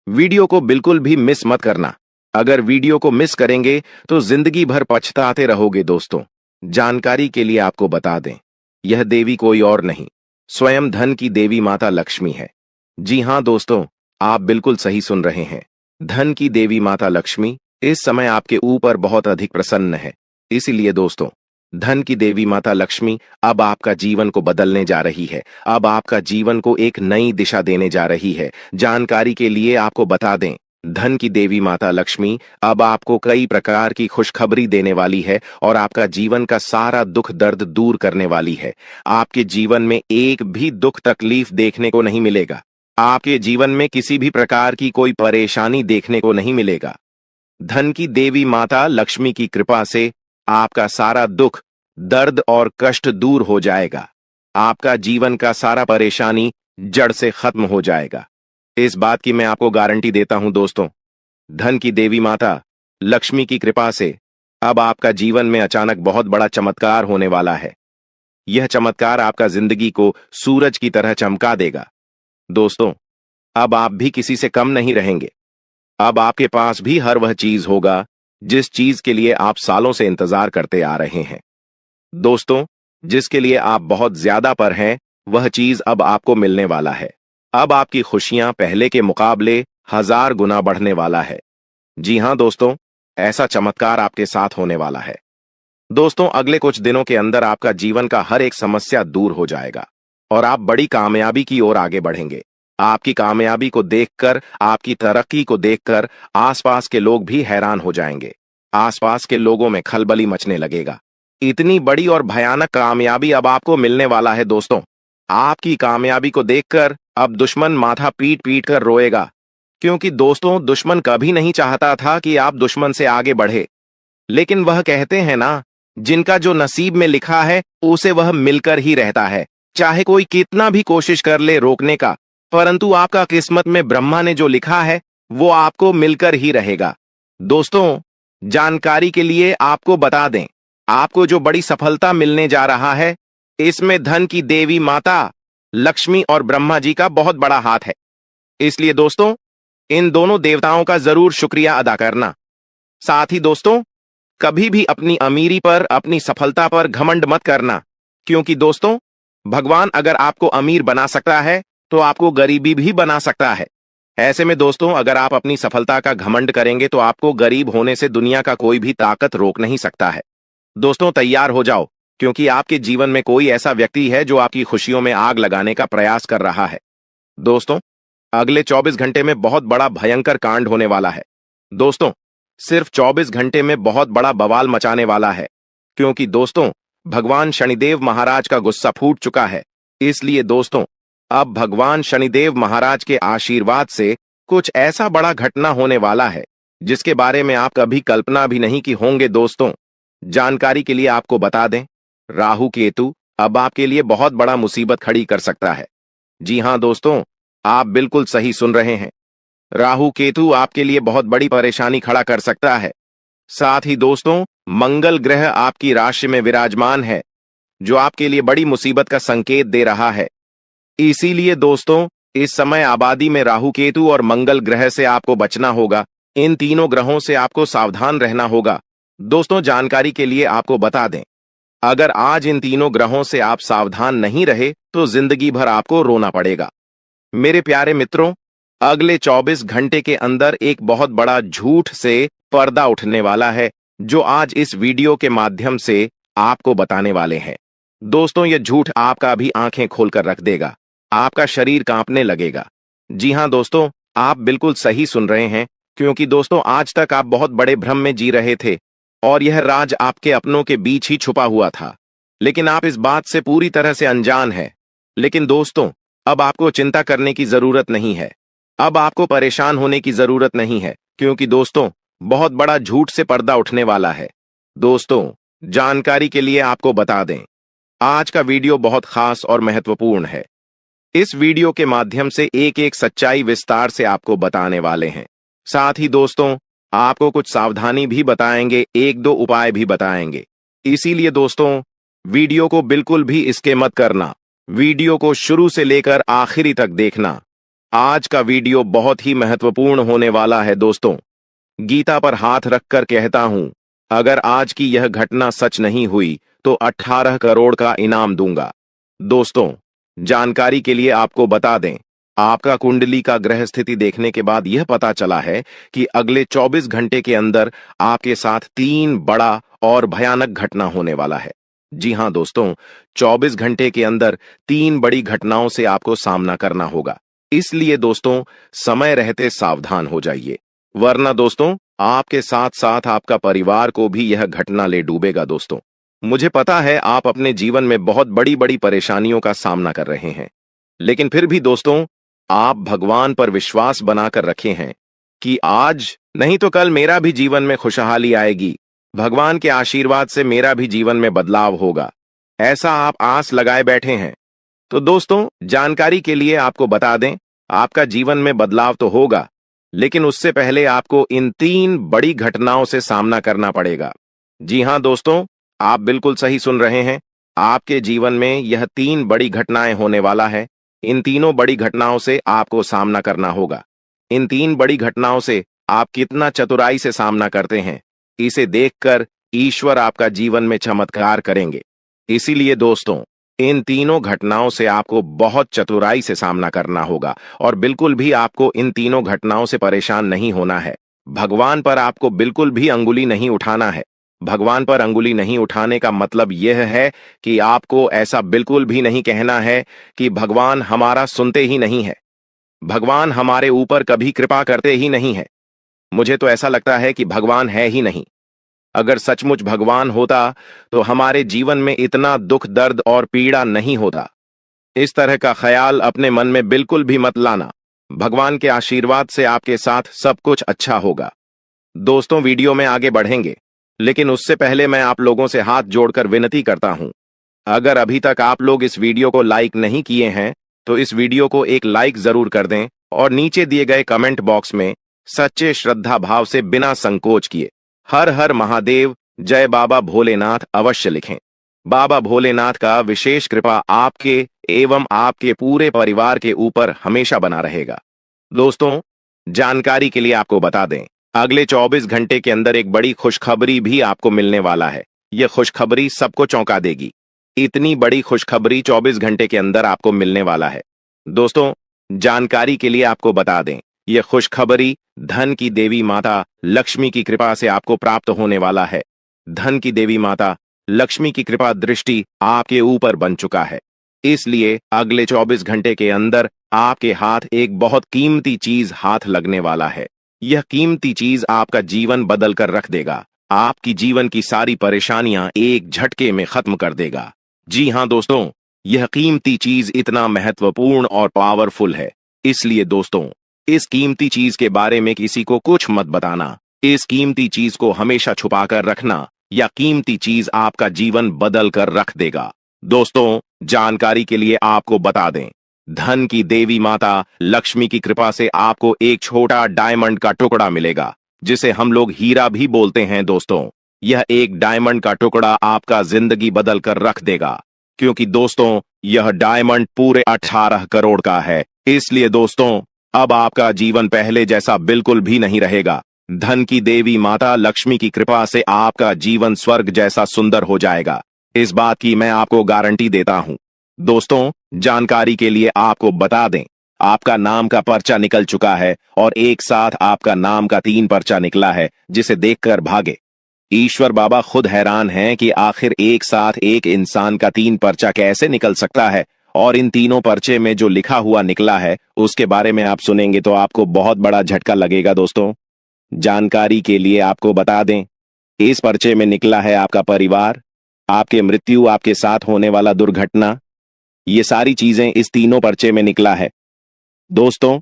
वीडियो को बिल्कुल भी मिस मत करना। अगर वीडियो को मिस करेंगे तो जिंदगी भर पछताते रहोगे। दोस्तों, जानकारी के लिए आपको बता दें, यह देवी कोई और नहीं, स्वयं धन की देवी माता लक्ष्मी है। जी हां दोस्तों, आप बिल्कुल सही सुन रहे हैं। धन की देवी माता लक्ष्मी इस समय आपके ऊपर बहुत अधिक प्रसन्न है। इसीलिए दोस्तों, धन की देवी माता लक्ष्मी अब आपका जीवन को बदलने जा रही है। अब आपका जीवन को एक नई दिशा देने जा रही है। जानकारी के लिए आपको बता दें, धन की देवी माता लक्ष्मी अब आपको कई प्रकार की खुशखबरी देने वाली है और आपका जीवन का सारा दुख दर्द दूर करने वाली है। आपके जीवन में एक भी दुख तकलीफ देखने को नहीं मिलेगा। आपके जीवन में किसी भी प्रकार की कोई परेशानी देखने को नहीं मिलेगा। धन की देवी माता लक्ष्मी की कृपा से आपका सारा दुख, दर्द और कष्ट दूर हो जाएगा। आपका जीवन का सारा परेशानी जड़ से खत्म हो जाएगा। इस बात की मैं आपको गारंटी देता हूं दोस्तों। धन की देवी माता लक्ष्मी की कृपा से अब आपका जीवन में अचानक बहुत बड़ा चमत्कार होने वाला है। यह चमत्कार आपका जिंदगी को सूरज की तरह चमका देगा। दोस्तों, अब आप भी किसी से कम नहीं रहेंगे। अब आपके पास भी हर वह चीज होगा जिस चीज के लिए आप सालों से इंतजार करते आ रहे हैं। दोस्तों, जिसके लिए आप बहुत ज्यादा पर हैं, वह चीज अब आपको मिलने वाला है। अब आपकी खुशियां पहले के मुकाबले 1000 गुना बढ़ने वाला है। जी हां दोस्तों, ऐसा चमत्कार आपके साथ होने वाला है। दोस्तों, अगले कुछ दिनों के अंदर आपका जीवन का हर एक समस्या दूर हो जाएगा और आप बड़ी कामयाबी की ओर आगे बढ़ेंगे। आपकी कामयाबी को देखकर, आपकी तरक्की को देखकर आसपास के लोग भी हैरान हो जाएंगे। आसपास के लोगों में खलबली मचने लगेगा। इतनी बड़ी और भयानक कामयाबी अब आपको मिलने वाला है। दोस्तों, आपकी कामयाबी को देखकर अब दुश्मन माथा पीट पीट कर रोएगा, क्योंकि दोस्तों, दुश्मन कभी नहीं चाहता था कि आप दुश्मन से आगे बढ़े। लेकिन वह कहते हैं ना, जिनका जो नसीब में लिखा है उसे वह मिलकर ही रहता है। चाहे कोई कितना भी कोशिश कर ले रोकने का, परंतु आपका किस्मत में ब्रह्मा ने जो लिखा है वो आपको मिलकर ही रहेगा। दोस्तों, जानकारी के लिए आपको बता दें, आपको जो बड़ी सफलता मिलने जा रहा है, इसमें धन की देवी माता लक्ष्मी और ब्रह्मा जी का बहुत बड़ा हाथ है। इसलिए दोस्तों, इन दोनों देवताओं का जरूर शुक्रिया अदा करना। साथ ही दोस्तों, कभी भी अपनी अमीरी पर, अपनी सफलता पर घमंड मत करना, क्योंकि दोस्तों, भगवान अगर आपको अमीर बना सकता है तो आपको गरीबी भी बना सकता है। ऐसे में दोस्तों, अगर आप अपनी सफलता का घमंड करेंगे तो आपको गरीब होने से दुनिया का कोई भी ताकत रोक नहीं सकता है। दोस्तों, तैयार हो जाओ, क्योंकि आपके जीवन में कोई ऐसा व्यक्ति है जो आपकी खुशियों में आग लगाने का प्रयास कर रहा है। दोस्तों, अगले 24 घंटे में बहुत बड़ा भयंकर कांड होने वाला है। दोस्तों, सिर्फ 24 घंटे में बहुत बड़ा बवाल मचाने वाला है, क्योंकि दोस्तों, भगवान शनिदेव महाराज का गुस्सा फूट चुका है। इसलिए दोस्तों, अब भगवान शनिदेव महाराज के आशीर्वाद से कुछ ऐसा बड़ा घटना होने वाला है जिसके बारे में आप कभी कल्पना भी नहीं की होंगे। दोस्तों, जानकारी के लिए आपको बता दें, राहु केतु अब आपके लिए बहुत बड़ा मुसीबत खड़ी कर सकता है। जी हां दोस्तों, आप बिल्कुल सही सुन रहे हैं। राहु केतु आपके लिए बहुत बड़ी परेशानी खड़ा कर सकता है। साथ ही दोस्तों, मंगल ग्रह आपकी राशि में विराजमान है, जो आपके लिए बड़ी मुसीबत का संकेत दे रहा है। इसीलिए दोस्तों, इस समय आबादी में राहु केतु और मंगल ग्रह से आपको बचना होगा। इन तीनों ग्रहों से आपको सावधान रहना होगा। दोस्तों, जानकारी के लिए आपको बता दें, अगर आज इन तीनों ग्रहों से आप सावधान नहीं रहे तो जिंदगी भर आपको रोना पड़ेगा। मेरे प्यारे मित्रों, अगले 24 घंटे के अंदर एक बहुत बड़ा झूठ से पर्दा उठने वाला है, जो आज इस वीडियो के माध्यम से आपको बताने वाले हैं। दोस्तों, यह झूठ आपका भी आंखें खोलकर रख देगा, आपका शरीर कांपने लगेगा। जी हां दोस्तों, आप बिल्कुल सही सुन रहे हैं, क्योंकि दोस्तों आज तक आप बहुत बड़े भ्रम में जी रहे थे और यह राज आपके अपनों के बीच ही छुपा हुआ था, लेकिन आप इस बात से पूरी तरह से अनजान हैं। लेकिन दोस्तों, अब आपको चिंता करने की जरूरत नहीं है, अब आपको परेशान होने की जरूरत नहीं है, क्योंकि दोस्तों बहुत बड़ा झूठ से पर्दा उठने वाला है। दोस्तों, जानकारी के लिए आपको बता दें, आज का वीडियो बहुत खास और महत्वपूर्ण है। इस वीडियो के माध्यम से एक एक सच्चाई विस्तार से आपको बताने वाले हैं। साथ ही दोस्तों, आपको कुछ सावधानी भी बताएंगे, एक दो उपाय भी बताएंगे। इसीलिए दोस्तों, वीडियो को बिल्कुल भी स्किप मत करना, वीडियो को शुरू से लेकर आखिरी तक देखना। आज का वीडियो बहुत ही महत्वपूर्ण होने वाला है। दोस्तों, गीता पर हाथ रखकर कहता हूं, अगर आज की यह घटना सच नहीं हुई तो 18 करोड़ का इनाम दूंगा। दोस्तों, जानकारी के लिए आपको बता दें, आपका कुंडली का ग्रह स्थिति देखने के बाद यह पता चला है कि अगले 24 घंटे के अंदर आपके साथ 3 बड़ा और भयानक घटना होने वाला है। जी हां दोस्तों, 24 घंटे के अंदर 3 बड़ी घटनाओं से आपको सामना करना होगा। इसलिए दोस्तों, समय रहते सावधान हो जाइए, वरना दोस्तों आपके साथ साथ आपका परिवार को भी यह घटना ले डूबेगा। दोस्तों, मुझे पता है आप अपने जीवन में बहुत बड़ी बड़ी परेशानियों का सामना कर रहे हैं, लेकिन फिर भी दोस्तों आप भगवान पर विश्वास बनाकर रखे हैं कि आज नहीं तो कल मेरा भी जीवन में खुशहाली आएगी, भगवान के आशीर्वाद से मेरा भी जीवन में बदलाव होगा, ऐसा आप आस लगाए बैठे हैं। तो दोस्तों, जानकारी के लिए आपको बता दें, आपका जीवन में बदलाव तो होगा, लेकिन उससे पहले आपको इन 3 बड़ी घटनाओं से सामना करना पड़ेगा। जी हां दोस्तों, आप बिल्कुल सही सुन रहे हैं, आपके जीवन में यह 3 बड़ी घटनाएं होने वाला है। इन तीनों बड़ी घटनाओं से आपको सामना करना होगा। इन 3 बड़ी घटनाओं से आप कितना चतुराई से सामना करते हैं, इसे देखकर ईश्वर आपका जीवन में चमत्कार करेंगे। इसीलिए दोस्तों, इन तीनों घटनाओं से आपको बहुत चतुराई से सामना करना होगा और बिल्कुल भी आपको इन तीनों घटनाओं से परेशान नहीं होना है। भगवान पर आपको बिल्कुल भी अंगुली नहीं उठाना है। भगवान पर अंगुली नहीं उठाने का मतलब यह है कि आपको ऐसा बिल्कुल भी नहीं कहना है कि भगवान हमारा सुनते ही नहीं है, भगवान हमारे ऊपर कभी कृपा करते ही नहीं है, मुझे तो ऐसा लगता है कि भगवान है ही नहीं। अगर सचमुच भगवान होता तो हमारे जीवन में इतना दुख, दर्द और पीड़ा नहीं होता। इस तरह का ख्याल अपने मन में बिल्कुल भी मत लाना। भगवान के आशीर्वाद से आपके साथ सब कुछ अच्छा होगा। दोस्तों, वीडियो में आगे बढ़ेंगे, लेकिन उससे पहले मैं आप लोगों से हाथ जोड़कर विनती करता हूं, अगर अभी तक आप लोग इस वीडियो को लाइक नहीं किए हैं तो इस वीडियो को एक लाइक जरूर कर दें और नीचे दिए गए कमेंट बॉक्स में सच्चे श्रद्धा भाव से बिना संकोच किए हर हर महादेव, जय बाबा भोलेनाथ अवश्य लिखें। बाबा भोलेनाथ का विशेष कृपा आपके एवं आपके पूरे परिवार के ऊपर हमेशा बना रहेगा। दोस्तों, जानकारी के लिए आपको बता दें, अगले 24 घंटे के अंदर एक बड़ी खुशखबरी भी आपको मिलने वाला है। यह खुशखबरी सबको चौंका देगी। इतनी बड़ी खुशखबरी 24 घंटे के अंदर आपको मिलने वाला है। दोस्तों, जानकारी के लिए आपको बता दें, यह खुशखबरी धन की देवी माता लक्ष्मी की कृपा से आपको प्राप्त होने वाला है। धन की देवी माता लक्ष्मी की कृपा दृष्टि आपके ऊपर बन चुका है। इसलिए अगले 24 घंटे के अंदर आपके हाथ एक बहुत कीमती चीज हाथ लगने वाला है। यह कीमती चीज आपका जीवन बदल कर रख देगा, आपकी जीवन की सारी परेशानियां एक झटके में खत्म कर देगा। जी हां दोस्तों, यह कीमती चीज इतना महत्वपूर्ण और पावरफुल है, इसलिए दोस्तों इस कीमती चीज के बारे में किसी को कुछ मत बताना। इस कीमती चीज को हमेशा छुपा कर रखना, या कीमती चीज आपका जीवन बदल कर रख देगा। दोस्तों, जानकारी के लिए आपको बता दें, धन की देवी माता लक्ष्मी की कृपा से आपको एक छोटा डायमंड का टुकड़ा मिलेगा, जिसे हम लोग हीरा भी बोलते हैं। दोस्तों, यह एक डायमंड का टुकड़ा आपका जिंदगी बदल कर रख देगा, क्योंकि दोस्तों यह डायमंड पूरे 18 करोड़ का है। इसलिए दोस्तों, अब आपका जीवन पहले जैसा बिल्कुल भी नहीं रहेगा। धन की देवी माता लक्ष्मी की कृपा से आपका जीवन स्वर्ग जैसा सुंदर हो जाएगा। इस बात की मैं आपको गारंटी देता हूं। दोस्तों, जानकारी के लिए आपको बता दें, आपका नाम का पर्चा निकल चुका है और एक साथ आपका नाम का 3 पर्चा निकला है, जिसे देखकर भागे। ईश्वर बाबा खुद हैरान हैं कि आखिर एक साथ एक इंसान का 3 पर्चा कैसे निकल सकता है, और इन तीनों पर्चे में जो लिखा हुआ निकला है उसके बारे में आप सुनेंगे तो आपको बहुत बड़ा झटका लगेगा। दोस्तों, जानकारी के लिए आपको बता दें, इस पर्चे में निकला है आपका परिवार, आपके मृत्यु, आपके साथ होने वाला दुर्घटना, ये सारी चीजें इस तीनों पर्चे में निकला है। दोस्तों,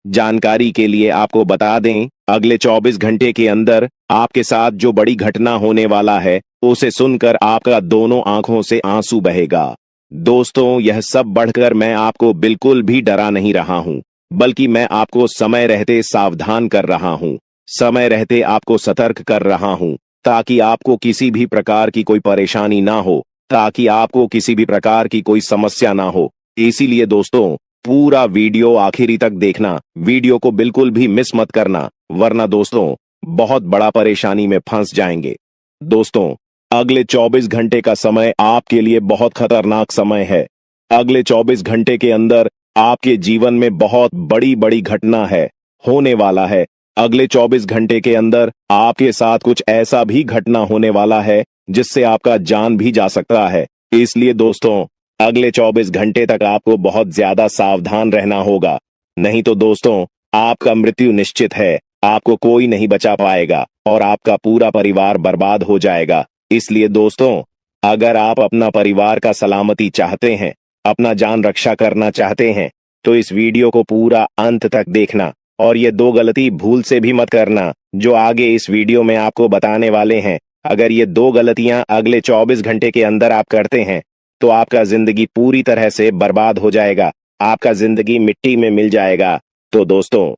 जानकारी के लिए आपको बता दें, अगले 24 घंटे के अंदर आपके साथ जो बड़ी घटना होने वाला है उसे सुनकर आपका दोनों आंखों से आंसू बहेगा। दोस्तों, यह सब बढ़कर मैं आपको बिल्कुल भी डरा नहीं रहा हूं, बल्कि मैं आपको समय रहते सावधान कर रहा हूं, समय रहते आपको सतर्क कर रहा हूं, ताकि आपको किसी भी प्रकार की कोई परेशानी ना हो, ताकि आपको किसी भी प्रकार की कोई समस्या ना हो। इसीलिए दोस्तों, पूरा वीडियो आखिरी तक देखना, वीडियो को बिल्कुल भी मिस मत करना, वरना दोस्तों बहुत बड़ा परेशानी में फंस जाएंगे। दोस्तों, अगले 24 घंटे का समय आपके लिए बहुत खतरनाक समय है। अगले 24 घंटे के अंदर आपके जीवन में बहुत बड़ी बड़ी घटना है, होने वाला है। अगले 24 घंटे के अंदर आपके साथ कुछ ऐसा भी घटना होने वाला है जिससे आपका जान भी जा सकता है। इसलिए दोस्तों, अगले 24 घंटे तक आपको बहुत ज्यादा सावधान रहना होगा, नहीं तो दोस्तों आपका मृत्यु निश्चित है, आपको कोई नहीं बचा पाएगा और आपका पूरा परिवार बर्बाद हो जाएगा। इसलिए दोस्तों, अगर आप अपना परिवार का सलामती चाहते हैं, अपना जान रक्षा करना चाहते हैं, तो इस वीडियो को पूरा अंत तक देखना, और ये 2 गलती भूल से भी मत करना जो आगे इस वीडियो में आपको बताने वाले हैं। अगर ये 2 गलतियां अगले 24 घंटे के अंदर आप करते हैं तो आपका जिंदगी पूरी तरह से बर्बाद हो जाएगा, आपका जिंदगी मिट्टी में मिल जाएगा। तो दोस्तों,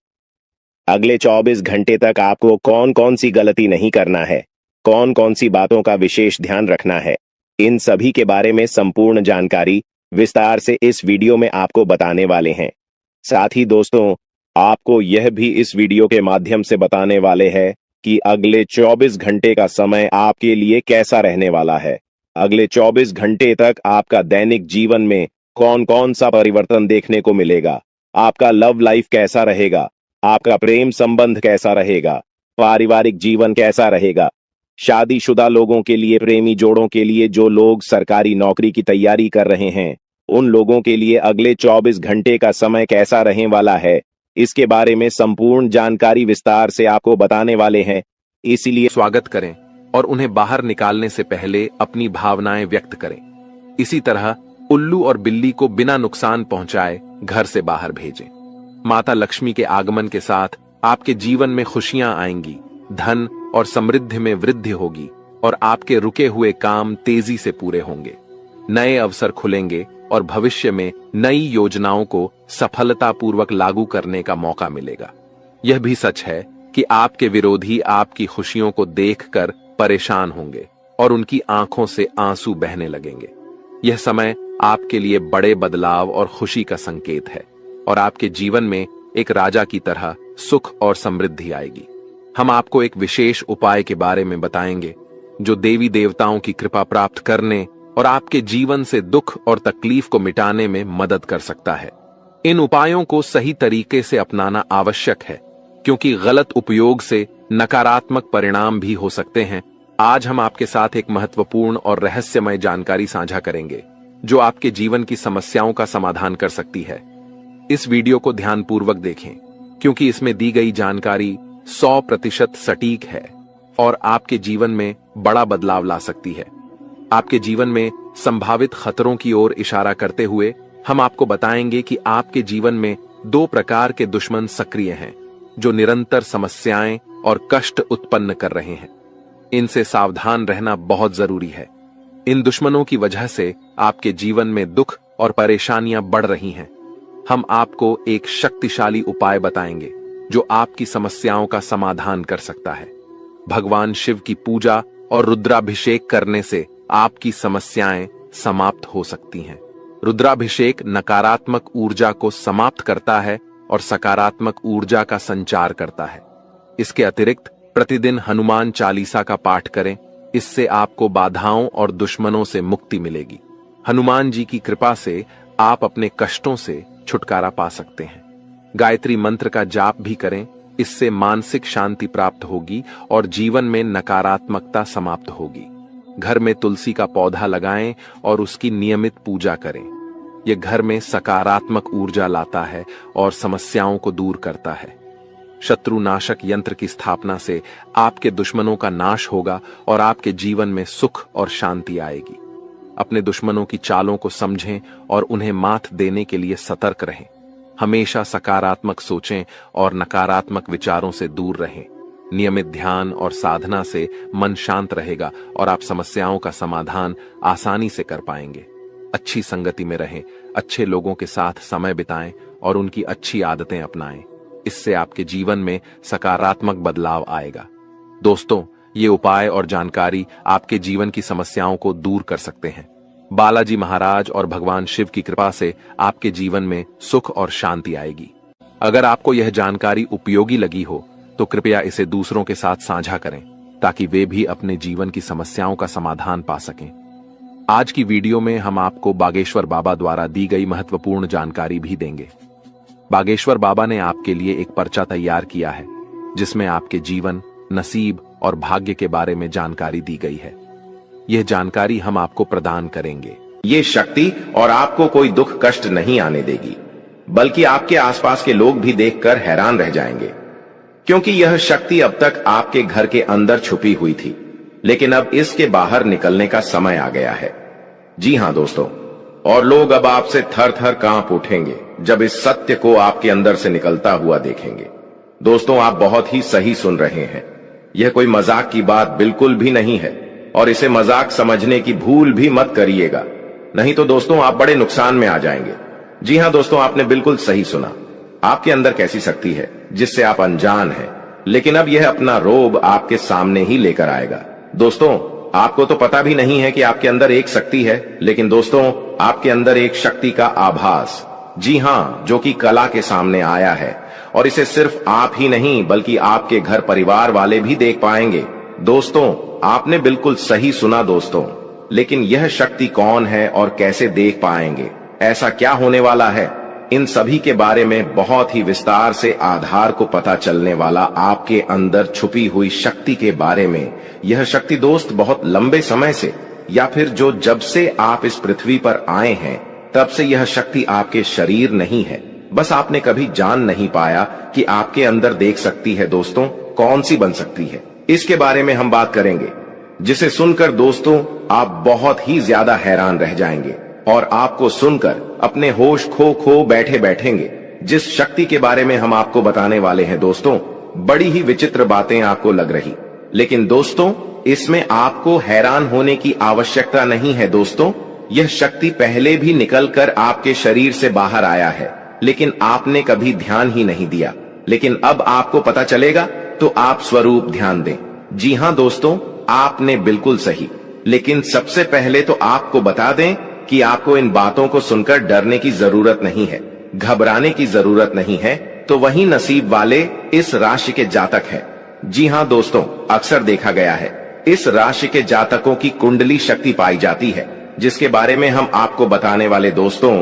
अगले 24 घंटे तक आपको कौन कौन सी गलती नहीं करना है, कौन कौन सी बातों का विशेष ध्यान रखना है, इन सभी के बारे में संपूर्ण जानकारी विस्तार से इस वीडियो में आपको बताने वाले हैं। साथ ही दोस्तों, आपको यह भी इस वीडियो के माध्यम से बताने वाले हैं कि अगले 24 घंटे का समय आपके लिए कैसा रहने वाला है। अगले 24 घंटे तक आपका दैनिक जीवन में कौन कौन सा परिवर्तन देखने को मिलेगा, आपका लव लाइफ कैसा रहेगा, आपका प्रेम संबंध कैसा रहेगा, पारिवारिक जीवन कैसा रहेगा, शादीशुदा लोगों के लिए, प्रेमी जोड़ों के लिए, जो लोग सरकारी नौकरी की तैयारी कर रहे हैं, उन लोगों के लिए अगले 24 घंटे का समय कैसा रहने वाला है, इसके बारे में संपूर्ण जानकारी विस्तार से आपको बताने वाले हैं। इसीलिए स्वागत करें और उन्हें बाहर निकालने से पहले अपनी भावनाएं व्यक्त करें। इसी तरह उल्लू और बिल्ली को बिना नुकसान पहुंचाए घर से बाहर भेजें। माता लक्ष्मी के आगमन के साथ आपके जीवन में खुशियां आएंगी, धन और समृद्धि में वृद्धि होगी और आपके रुके हुए काम तेजी से पूरे होंगे। नए अवसर खुलेंगे और भविष्य में नई योजनाओं को सफलतापूर्वक लागू करने का मौका मिलेगा। यह भी सच है कि आपके विरोधी आपकी खुशियों को देखकर परेशान होंगे और उनकी आंखों से आंसू बहने लगेंगे। यह समय आपके लिए बड़े बदलाव और खुशी का संकेत है और आपके जीवन में एक राजा की तरह सुख और समृद्धि आएगी। हम आपको एक विशेष उपाय के बारे में बताएंगे जो देवी देवताओं की कृपा प्राप्त करने और आपके जीवन से दुख और तकलीफ को मिटाने में मदद कर सकता है। इन उपायों को सही तरीके से अपनाना आवश्यक है, क्योंकि गलत उपयोग से नकारात्मक परिणाम भी हो सकते हैं। आज हम आपके साथ एक महत्वपूर्ण और रहस्यमय जानकारी साझा करेंगे जो आपके जीवन की समस्याओं का समाधान कर सकती है। इस वीडियो को ध्यानपूर्वक देखें, क्योंकि इसमें दी गई जानकारी 100% सटीक है और आपके जीवन में बड़ा बदलाव ला सकती है। आपके जीवन में संभावित खतरों की ओर इशारा करते हुए हम आपको बताएंगे कि आपके जीवन में 2 प्रकार के दुश्मन सक्रिय हैं जो निरंतर समस्याएं और कष्ट उत्पन्न कर रहे हैं। इनसे सावधान रहना बहुत जरूरी है। इन दुश्मनों की वजह से आपके जीवन में दुख और परेशानियां बढ़ रही हैं। हम आपको एक शक्तिशाली उपाय बताएंगे जो आपकी समस्याओं का समाधान कर सकता है। भगवान शिव की पूजा और रुद्राभिषेक करने से आपकी समस्याएं समाप्त हो सकती हैं। रुद्राभिषेक नकारात्मक ऊर्जा को समाप्त करता है और सकारात्मक ऊर्जा का संचार करता है। इसके अतिरिक्त प्रतिदिन हनुमान चालीसा का पाठ करें इससे आपको बाधाओं और दुश्मनों से मुक्ति मिलेगी। हनुमान जी की कृपा से आप अपने कष्टों से छुटकारा पा सकते हैं। गायत्री मंत्र का जाप भी करें, इससे मानसिक शांति प्राप्त होगी और जीवन में नकारात्मकता समाप्त होगी। घर में तुलसी का पौधा लगाएं और उसकी नियमित पूजा करें। यह घर में सकारात्मक ऊर्जा लाता है और समस्याओं को दूर करता है। शत्रुनाशक यंत्र की स्थापना से आपके दुश्मनों का नाश होगा और आपके जीवन में सुख और शांति आएगी। अपने दुश्मनों की चालों को समझें और उन्हें मात देने के लिए सतर्क रहें। हमेशा सकारात्मक सोचें और नकारात्मक विचारों से दूर रहें। नियमित ध्यान और साधना से मन शांत रहेगा और आप समस्याओं का समाधान आसानी से कर पाएंगे। अच्छी संगति में रहें, अच्छे लोगों के साथ समय बिताएं और उनकी अच्छी आदतें अपनाएं। इससे आपके जीवन में सकारात्मक बदलाव आएगा। दोस्तों, ये उपाय और जानकारी आपके जीवन की समस्याओं को दूर कर सकते हैं। बालाजी महाराज और भगवान शिव की कृपा से आपके जीवन में सुख और शांति आएगी। अगर आपको यह जानकारी उपयोगी लगी हो तो कृपया इसे दूसरों के साथ साझा करें ताकि वे भी अपने जीवन की समस्याओं का समाधान पा सकें। आज की वीडियो में हम आपको बागेश्वर बाबा द्वारा दी गई महत्वपूर्ण जानकारी भी देंगे। बागेश्वर बाबा ने आपके लिए एक पर्चा तैयार किया है जिसमें आपके जीवन, नसीब और भाग्य के बारे में जानकारी दी गई है। यह जानकारी हम आपको प्रदान करेंगे। ये शक्ति और आपको कोई दुख कष्ट नहीं आने देगी, बल्कि आपके आसपास के लोग भी देखकर हैरान रह जाएंगे, क्योंकि यह शक्ति अब तक आपके घर के अंदर छुपी हुई थी, लेकिन अब इसके बाहर निकलने का समय आ गया है। जी हां दोस्तों, और लोग अब आपसे थर थर कांप उठेंगे जब इस सत्य को आपके अंदर से निकलता हुआ देखेंगे। दोस्तों, आप बहुत ही सही सुन रहे हैं। यह कोई मजाक की बात बिल्कुल भी नहीं है और इसे मजाक समझने की भूल भी मत करिएगा, नहीं तो दोस्तों आप बड़े नुकसान में आ जाएंगे। जी हां दोस्तों, आपने बिल्कुल सही सुना। आपके अंदर कैसी शक्ति है जिससे आप अनजान हैं, लेकिन अब यह अपना रोब आपके सामने ही लेकर आएगा। दोस्तों, आपको तो पता भी नहीं है कि आपके अंदर एक शक्ति है, लेकिन दोस्तों आपके अंदर एक शक्ति का आभास, जी हां, जो कि कला के सामने आया है और इसे सिर्फ आप ही नहीं बल्कि आपके घर परिवार वाले भी देख पाएंगे। दोस्तों, आपने बिल्कुल सही सुना दोस्तों, लेकिन यह शक्ति कौन है और कैसे देख पाएंगे, ऐसा क्या होने वाला है, इन सभी के बारे में बहुत ही विस्तार से आधार को पता चलने वाला आपके अंदर छुपी हुई शक्ति के बारे में। यह शक्ति दोस्त बहुत लंबे समय से, या फिर जो जब से आप इस पृथ्वी पर आए हैं तब से यह शक्ति आपके शरीर नहीं है, बस आपने कभी जान नहीं पाया कि आपके अंदर देख सकती है। दोस्तों, कौन सी बन सकती है, इसके बारे में हम बात करेंगे, जिसे सुनकर दोस्तों आप बहुत ही ज्यादा हैरान रह जाएंगे और आपको सुनकर अपने होश खो बैठे बैठेंगे। जिस शक्ति के बारे में हम आपको बताने वाले हैं दोस्तों, बड़ी ही विचित्र बातें आपको लग रही, लेकिन दोस्तों इसमें आपको हैरान होने की आवश्यकता नहीं है। दोस्तों, यह शक्ति पहले भी निकलकर आपके शरीर से बाहर आया है, लेकिन आपने कभी ध्यान ही नहीं दिया। लेकिन अब आपको पता चलेगा तो आप स्वरूप ध्यान दें। जी हां दोस्तों, आपने बिल्कुल सही, लेकिन सबसे पहले तो आपको बता दें कि आपको इन बातों को सुनकर डरने की जरूरत नहीं है, घबराने की जरूरत नहीं है। तो वही नसीब वाले इस राशि के जातक हैं। जी हां दोस्तों, अक्सर देखा गया है इस राशि के जातकों की कुंडली शक्ति पाई जाती है, जिसके बारे में हम आपको बताने वाले दोस्तों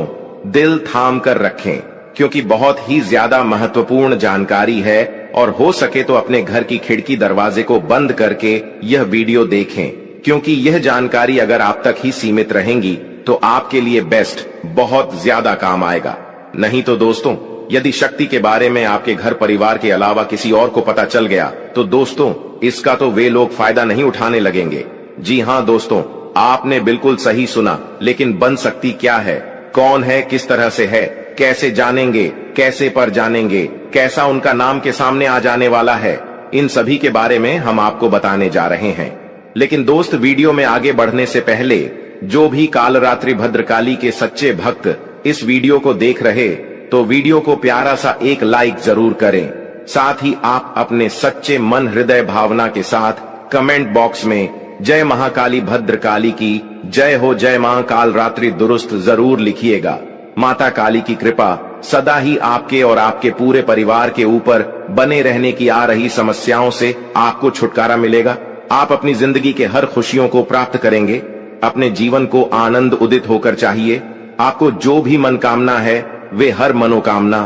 दिल थाम कर रखें, क्योंकि बहुत ही ज्यादा महत्वपूर्ण जानकारी है और हो सके तो अपने घर की खिड़की दरवाजे को बंद करके यह वीडियो देखें, क्योंकि यह जानकारी अगर आप तक ही सीमित रहेंगी तो आपके लिए बेस्ट, बहुत ज्यादा काम आएगा। नहीं तो दोस्तों, यदि शक्ति के बारे में आपके घर परिवार के अलावा किसी और को पता चल गया तो दोस्तों इसका तो वे लोग फायदा नहीं उठाने लगेंगे। जी हां दोस्तों, आपने बिल्कुल सही सुना, लेकिन बन सकती क्या है, कौन है, किस तरह से है, कैसे जानेंगे, कैसे पर जानेंगे, कैसा उनका नाम के सामने आ जाने वाला है, इन सभी के बारे में हम आपको बताने जा रहे हैं। लेकिन दोस्त, वीडियो में आगे बढ़ने से पहले जो भी कालरात्रि भद्रकाली के सच्चे भक्त इस वीडियो को देख रहे तो वीडियो को प्यारा सा एक लाइक जरूर करें। साथ ही आप अपने सच्चे मन हृदय भावना के साथ कमेंट बॉक्स में जय महाकाली भद्रकाली की जय हो, जय महाकाल रात्रि दुरुस्त जरूर लिखिएगा। माता काली की कृपा सदा ही आपके और आपके पूरे परिवार के ऊपर बने रहने की आ रही समस्याओं से आपको छुटकारा मिलेगा। आप अपनी जिंदगी के हर खुशियों को प्राप्त करेंगे। अपने जीवन को आनंद उदित होकर चाहिए। आपको जो भी मनोकामना है वे हर मनोकामना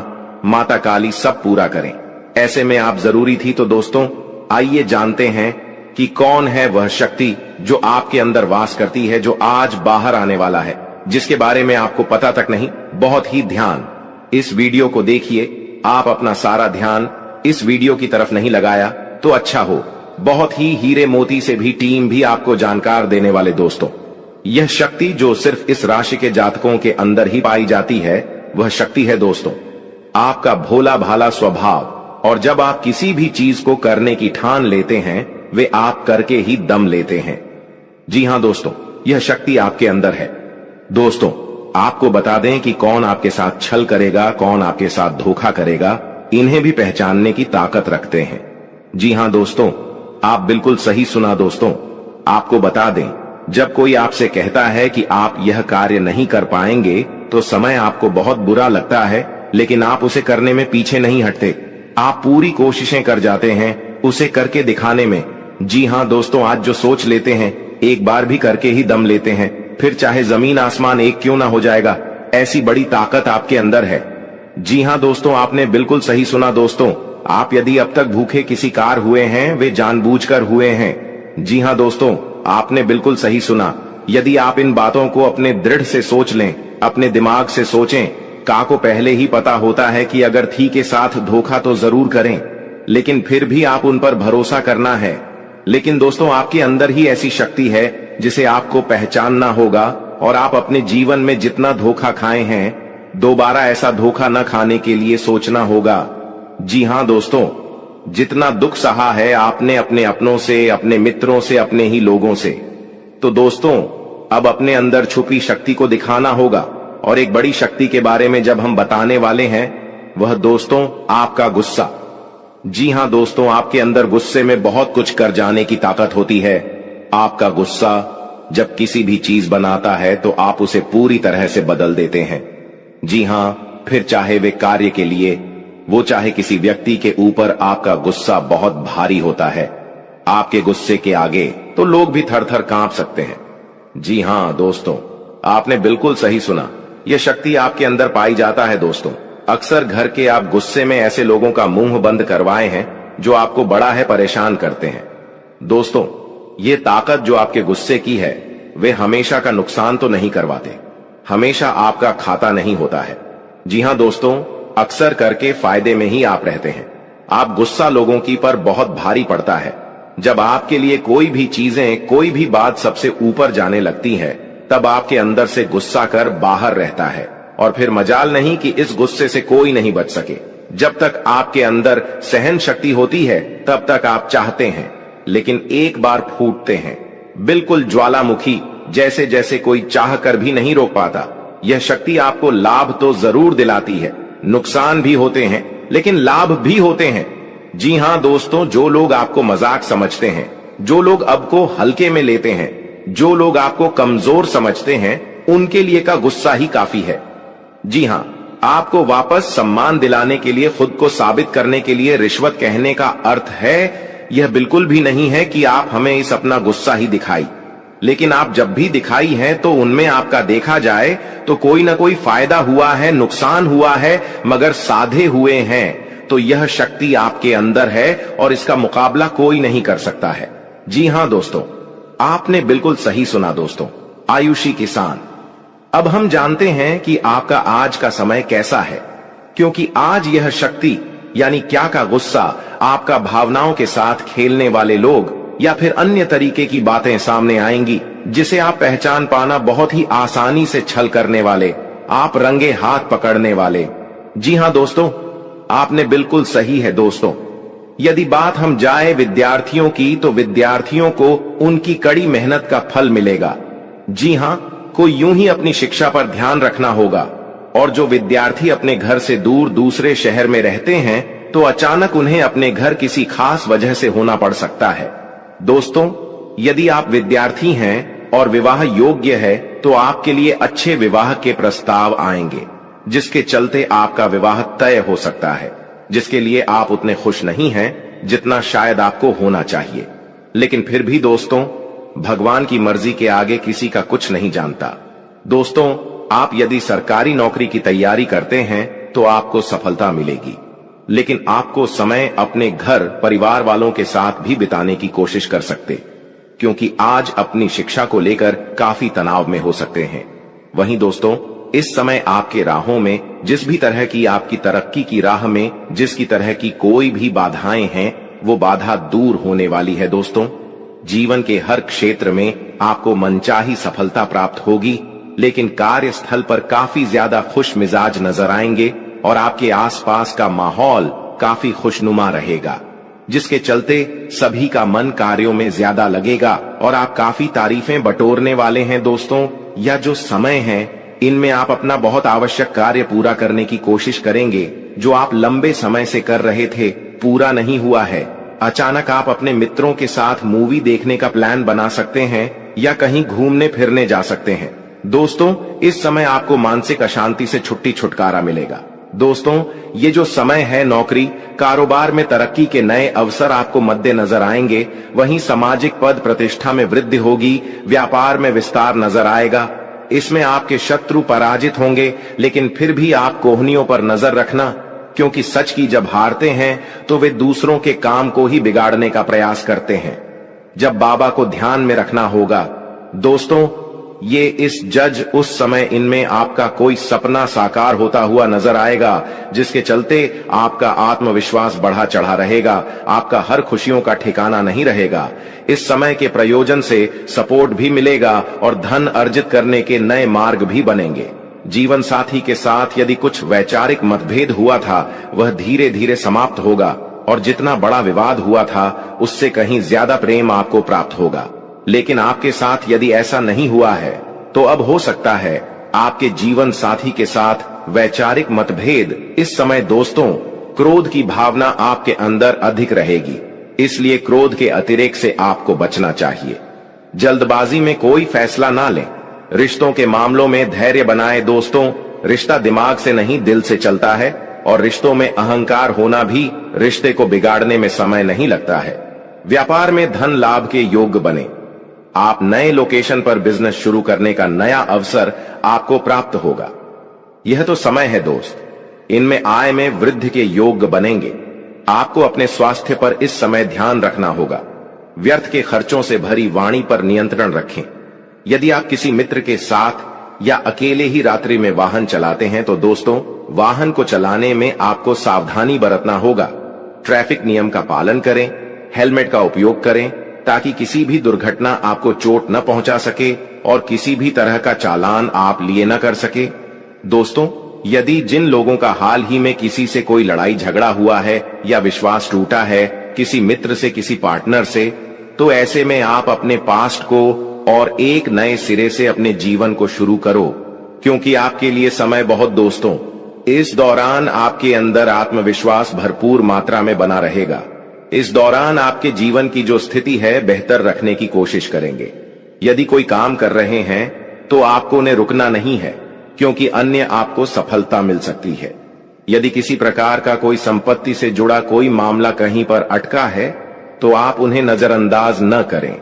माता काली सब पूरा करें। ऐसे में आप जरूरी थी। तो दोस्तों आइए जानते हैं कि कौन है वह शक्ति जो आपके अंदर वास करती है, जो आज बाहर आने वाला है, जिसके बारे में आपको पता तक नहीं। बहुत ही ध्यान इस वीडियो को देखिए। आप अपना सारा ध्यान इस वीडियो की तरफ नहीं लगाया तो अच्छा हो। बहुत ही हीरे मोती से भी टीम भी आपको जानकार देने वाले दोस्तों, यह शक्ति जो सिर्फ इस राशि के जातकों के अंदर ही पाई जाती है, वह शक्ति है दोस्तों आपका भोला भाला स्वभाव। और जब आप किसी भी चीज को करने की ठान लेते हैं, वे आप करके ही दम लेते हैं। जी हां दोस्तों, यह शक्ति आपके अंदर है। दोस्तों आपको बता दें कि कौन आपके साथ छल करेगा, कौन आपके साथ धोखा करेगा, इन्हें भी पहचानने की ताकत रखते हैं। जी हां दोस्तों, आप बिल्कुल सही सुना दोस्तों। आपको बता दें, जब कोई आपसे कहता है कि आप यह कार्य नहीं कर पाएंगे, तो समय आपको बहुत बुरा लगता है, लेकिन आप उसे करने में पीछे नहीं हटते। आप पूरी कोशिशें कर जाते हैं उसे करके दिखाने में। जी हां दोस्तों, आज जो सोच लेते हैं एक बार भी करके ही दम लेते हैं, फिर चाहे जमीन आसमान एक क्यों ना हो जाएगा। ऐसी बड़ी ताकत आपके अंदर है। जी हां दोस्तों, आपने बिल्कुल सही सुना दोस्तों। आप यदि अब तक भूखे किसी कार हुए हैं, वे जानबूझकर हुए हैं। जी हां दोस्तों, आपने बिल्कुल सही सुना। यदि आप इन बातों को अपने दृढ़ से सोच लें, अपने दिमाग से सोचें, का को पहले ही पता होता है कि अगर थी के साथ धोखा तो जरूर करें, लेकिन फिर भी आप उन पर भरोसा करना है। लेकिन दोस्तों आपके अंदर ही ऐसी शक्ति है जिसे आपको पहचानना होगा, और आप अपने जीवन में जितना धोखा खाए हैं, दोबारा ऐसा धोखा न खाने के लिए सोचना होगा। जी हां दोस्तों, जितना दुख सहा है आपने अपने अपनों से, अपने मित्रों से, अपने ही लोगों से, तो दोस्तों अब अपने अंदर छुपी शक्ति को दिखाना होगा। और एक बड़ी शक्ति के बारे में जब हम बताने वाले हैं, वह दोस्तों आपका गुस्सा। जी हां दोस्तों, आपके अंदर गुस्से में बहुत कुछ कर जाने की ताकत होती है। आपका गुस्सा जब किसी भी चीज बनाता है तो आप उसे पूरी तरह से बदल देते हैं। जी हां, फिर चाहे वे कार्य के लिए, वो चाहे किसी व्यक्ति के ऊपर, आपका गुस्सा बहुत भारी होता है। आपके गुस्से के आगे तो लोग भी थर थर कांप सकते हैं। जी हां दोस्तों, आपने बिल्कुल सही सुना। यह शक्ति आपके अंदर पाई जाता है दोस्तों। अक्सर घर के आप गुस्से में ऐसे लोगों का मुंह बंद करवाए हैं जो आपको बड़ा है परेशान करते हैं। दोस्तों ये ताकत जो आपके गुस्से की है, वे हमेशा का नुकसान तो नहीं करवाते, हमेशा आपका खाता नहीं होता है। जी हां दोस्तों, अक्सर करके फायदे में ही आप रहते हैं। आप गुस्सा लोगों की पर बहुत भारी पड़ता है। जब आपके लिए कोई भी चीजें, कोई भी बात सबसे ऊपर जाने लगती है, तब आपके अंदर से गुस्सा कर बाहर रहता है, और फिर मजाल नहीं कि इस गुस्से से कोई नहीं बच सके। जब तक आपके अंदर सहन शक्ति होती है, तब तक आप चाहते हैं, लेकिन एक बार फूटते हैं, बिल्कुल ज्वालामुखी जैसे जैसे कोई चाह कर भी नहीं रोक पाता। यह शक्ति आपको लाभ तो जरूर दिलाती है, नुकसान भी होते हैं, लेकिन लाभ भी होते हैं। जी हां दोस्तों, जो लोग आपको मजाक समझते हैं, जो लोग आपको हल्के में लेते हैं, जो लोग आपको कमजोर समझते हैं, उनके लिए का गुस्सा ही काफी है। जी हां, आपको वापस सम्मान दिलाने के लिए, खुद को साबित करने के लिए रिश्वत कहने का अर्थ है यह बिल्कुल भी नहीं है कि आप हमें इस अपना गुस्सा ही दिखाई। लेकिन आप जब भी दिखाई है तो उनमें आपका देखा जाए तो कोई ना कोई फायदा हुआ है, नुकसान हुआ है, मगर साधे हुए हैं। तो यह शक्ति आपके अंदर है और इसका मुकाबला कोई नहीं कर सकता है। जी हां दोस्तों, आपने बिल्कुल सही सुना दोस्तों। आयुषी किसान, अब हम जानते हैं कि आपका आज का समय कैसा है, क्योंकि आज यह शक्ति यानी क्या का गुस्सा, आपका भावनाओं के साथ खेलने वाले लोग या फिर अन्य तरीके की बातें सामने आएंगी, जिसे आप पहचान पाना बहुत ही आसानी से छल करने वाले, आप रंगे हाथ पकड़ने वाले। जी हां दोस्तों, आपने बिल्कुल सही है दोस्तों। यदि बात हम जाए विद्यार्थियों की, तो विद्यार्थियों को उनकी कड़ी मेहनत का फल मिलेगा। जी हां, को यूं ही अपनी शिक्षा पर ध्यान रखना होगा। और जो विद्यार्थी अपने घर से दूर दूसरे शहर में रहते हैं, तो अचानक उन्हें अपने घर किसी खास वजह से होना पड़ सकता है। दोस्तों, यदि आप विद्यार्थी हैं और विवाह योग्य है, तो आपके लिए अच्छे विवाह के प्रस्ताव आएंगे, जिसके चलते आपका विवाह तय हो सकता है, जिसके लिए आप उतने खुश नहीं हैं जितना शायद आपको होना चाहिए। लेकिन फिर भी दोस्तों, भगवान की मर्जी के आगे किसी का कुछ नहीं जानता। दोस्तों, आप यदि सरकारी नौकरी की तैयारी करते हैं तो आपको सफलता मिलेगी, लेकिन आपको समय अपने घर परिवार वालों के साथ भी बिताने की कोशिश कर सकते, क्योंकि आज अपनी शिक्षा को लेकर काफी तनाव में हो सकते हैं। वहीं दोस्तों, इस समय आपके राहों में जिस भी तरह की आपकी तरक्की की राह में जिसकी तरह की कोई भी बाधाएं हैं, वो बाधा दूर होने वाली है। दोस्तों, जीवन के हर क्षेत्र में आपको मनचाही सफलता प्राप्त होगी, लेकिन कार्यस्थल पर काफी ज्यादा खुश मिजाज नजर आएंगे और आपके आसपास का माहौल काफी खुशनुमा रहेगा, जिसके चलते सभी का मन कार्यों में ज्यादा लगेगा और आप काफी तारीफें बटोरने वाले हैं। दोस्तों, यह जो समय है, इनमें आप अपना बहुत आवश्यक कार्य पूरा करने की कोशिश करेंगे, जो आप लंबे समय से कर रहे थे, पूरा नहीं हुआ है। अचानक आप अपने मित्रों के साथ मूवी देखने का प्लान बना सकते हैं या कहीं घूमने फिरने जा सकते हैं। दोस्तों, इस समय आपको मानसिक अशांति से छुटकारा मिलेगा। दोस्तों, ये जो समय है, नौकरी कारोबार में तरक्की के नए अवसर आपको मद्देनजर आएंगे, वहीं सामाजिक पद प्रतिष्ठा में वृद्धि होगी, व्यापार में विस्तार नजर आएगा। इसमें आपके शत्रु पराजित होंगे, लेकिन फिर भी आप कोहनियों पर नजर रखना, क्योंकि सच की जब हारते हैं तो वे दूसरों के काम को ही बिगाड़ने का प्रयास करते हैं। जब बाबा को ध्यान में रखना होगा। दोस्तों, ये इस जज उस समय इनमें आपका कोई सपना साकार होता हुआ नजर आएगा, जिसके चलते आपका आत्मविश्वास बढ़ा चढ़ा रहेगा, आपका हर खुशियों का ठिकाना नहीं रहेगा। इस समय के प्रयोजन से सपोर्ट भी मिलेगा और धन अर्जित करने के नए मार्ग भी बनेंगे। जीवन साथी के साथ यदि कुछ वैचारिक मतभेद हुआ था, वह धीरे धीरे समाप्त होगा और जितना बड़ा विवाद हुआ था, उससे कहीं ज्यादा प्रेम आपको प्राप्त होगा। लेकिन आपके साथ यदि ऐसा नहीं हुआ है, तो अब हो सकता है आपके जीवन साथी के साथ वैचारिक मतभेद। इस समय दोस्तों, क्रोध की भावना आपके अंदर अधिक रहेगी, इसलिए क्रोध के अतिरेक से आपको बचना चाहिए। जल्दबाजी में कोई फैसला ना लें। रिश्तों के मामलों में धैर्य बनाए। दोस्तों, रिश्ता दिमाग से नहीं, दिल से चलता है, और रिश्तों में अहंकार होना भी रिश्ते को बिगाड़ने में समय नहीं लगता है। व्यापार में धन लाभ के योग्य बने। आप नए लोकेशन पर बिजनेस शुरू करने का नया अवसर आपको प्राप्त होगा। यह तो समय है दोस्त, इनमें आय में वृद्धि के योग्य बनेंगे। आपको अपने स्वास्थ्य पर इस समय ध्यान रखना होगा। व्यर्थ के खर्चों से भरी वाणी पर नियंत्रण रखें। यदि आप किसी मित्र के साथ या अकेले ही रात्रि में वाहन चलाते हैं, तो दोस्तों, वाहन को चलाने में आपको सावधानी बरतना होगा। ट्रैफिक नियम का पालन करें, हेलमेट का उपयोग करें, ताकि किसी भी दुर्घटना आपको चोट न पहुंचा सके और किसी भी तरह का चालान आप लिए न कर सके। दोस्तों, यदि जिन लोगों का हाल ही में किसी से कोई लड़ाई झगड़ा हुआ है या विश्वास टूटा है, किसी मित्र से, किसी पार्टनर से, तो ऐसे में आप अपने पास्ट को और एक नए सिरे से अपने जीवन को शुरू करो, क्योंकि आपके लिए समय बहुत दोस्तों, इस दौरान आपके अंदर आत्मविश्वास भरपूर मात्रा में बना रहेगा। इस दौरान आपके जीवन की जो स्थिति है, बेहतर रखने की कोशिश करेंगे। यदि कोई काम कर रहे हैं तो आपको उन्हें रुकना नहीं है, क्योंकि अन्य आपको सफलता मिल सकती है। यदि किसी प्रकार का कोई संपत्ति से जुड़ा कोई मामला कहीं पर अटका है, तो आप उन्हें नजरअंदाज न करें।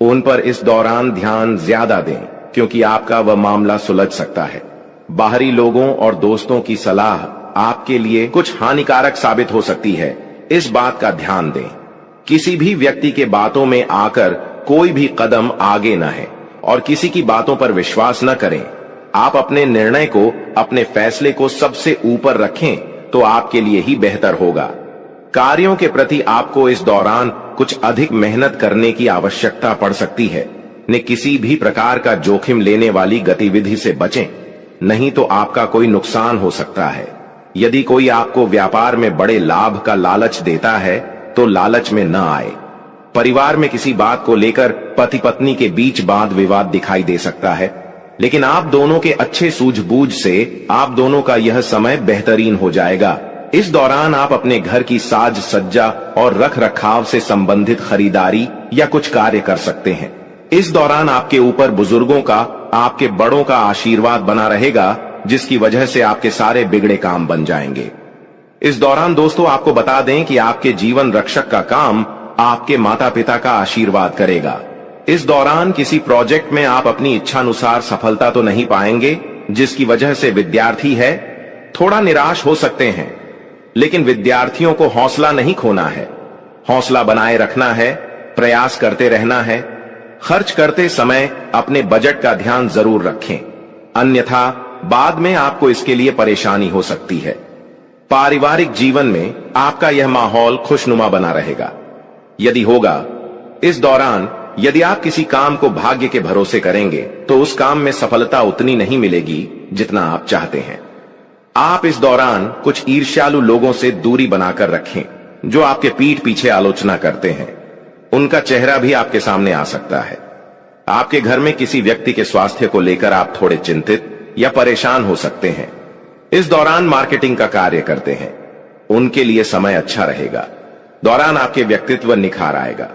उन पर इस दौरान ध्यान ज्यादा दें, क्योंकि आपका वह मामला सुलझ सकता है। बाहरी लोगों और दोस्तों की सलाह आपके लिए कुछ हानिकारक साबित हो सकती है, इस बात का ध्यान दें। किसी भी व्यक्ति के बातों में आकर कोई भी कदम आगे न है और किसी की बातों पर विश्वास न करें। आप अपने निर्णय को, अपने फैसले को सबसे ऊपर रखें, तो आपके लिए ही बेहतर होगा। कार्यों के प्रति आपको इस दौरान कुछ अधिक मेहनत करने की आवश्यकता पड़ सकती है। ने किसी भी प्रकार का जोखिम लेने वाली गतिविधि से बचें, नहीं तो आपका कोई नुकसान हो सकता है। यदि कोई आपको व्यापार में बड़े लाभ का लालच देता है, तो लालच में न आए। परिवार में किसी बात को लेकर पति पत्नी के बीच वाद विवाद दिखाई दे सकता है, लेकिन आप दोनों के अच्छे सूझबूझ से आप दोनों का यह समय बेहतरीन हो जाएगा। इस दौरान आप अपने घर की साज सज्जा और रख रखाव से संबंधित खरीदारी या कुछ कार्य कर सकते हैं। इस दौरान आपके ऊपर बुजुर्गों का, आपके बड़ों का आशीर्वाद बना रहेगा, जिसकी वजह से आपके सारे बिगड़े काम बन जाएंगे। इस दौरान दोस्तों, आपको बता दें कि आपके जीवन रक्षक का काम आपके माता पिता का आशीर्वाद करेगा। इस दौरान किसी प्रोजेक्ट में आप अपनी इच्छानुसार सफलता तो नहीं पाएंगे, जिसकी वजह से विद्यार्थी है थोड़ा निराश हो सकते हैं। लेकिन विद्यार्थियों को हौसला नहीं खोना है, हौसला बनाए रखना है, प्रयास करते रहना है। खर्च करते समय अपने बजट का ध्यान जरूर रखें, अन्यथा बाद में आपको इसके लिए परेशानी हो सकती है। पारिवारिक जीवन में आपका यह माहौल खुशनुमा बना रहेगा। यदि होगा, इस दौरान यदि आप किसी काम को भाग्य के भरोसे करेंगे तो उस काम में सफलता उतनी नहीं मिलेगी जितना आप चाहते हैं। आप इस दौरान कुछ ईर्ष्यालु लोगों से दूरी बनाकर रखें, जो आपके पीठ पीछे आलोचना करते हैं। उनका चेहरा भी आपके सामने आ सकता है। आपके घर में किसी व्यक्ति के स्वास्थ्य को लेकर आप थोड़े चिंतित या परेशान हो सकते हैं। इस दौरान मार्केटिंग का कार्य करते हैं, उनके लिए समय अच्छा रहेगा। दौरान आपके व्यक्तित्व निखार आएगा।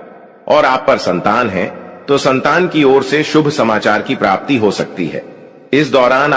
और आप पर संतान है तो संतान की ओर से शुभ समाचार की प्राप्ति हो सकती है। इस दौरान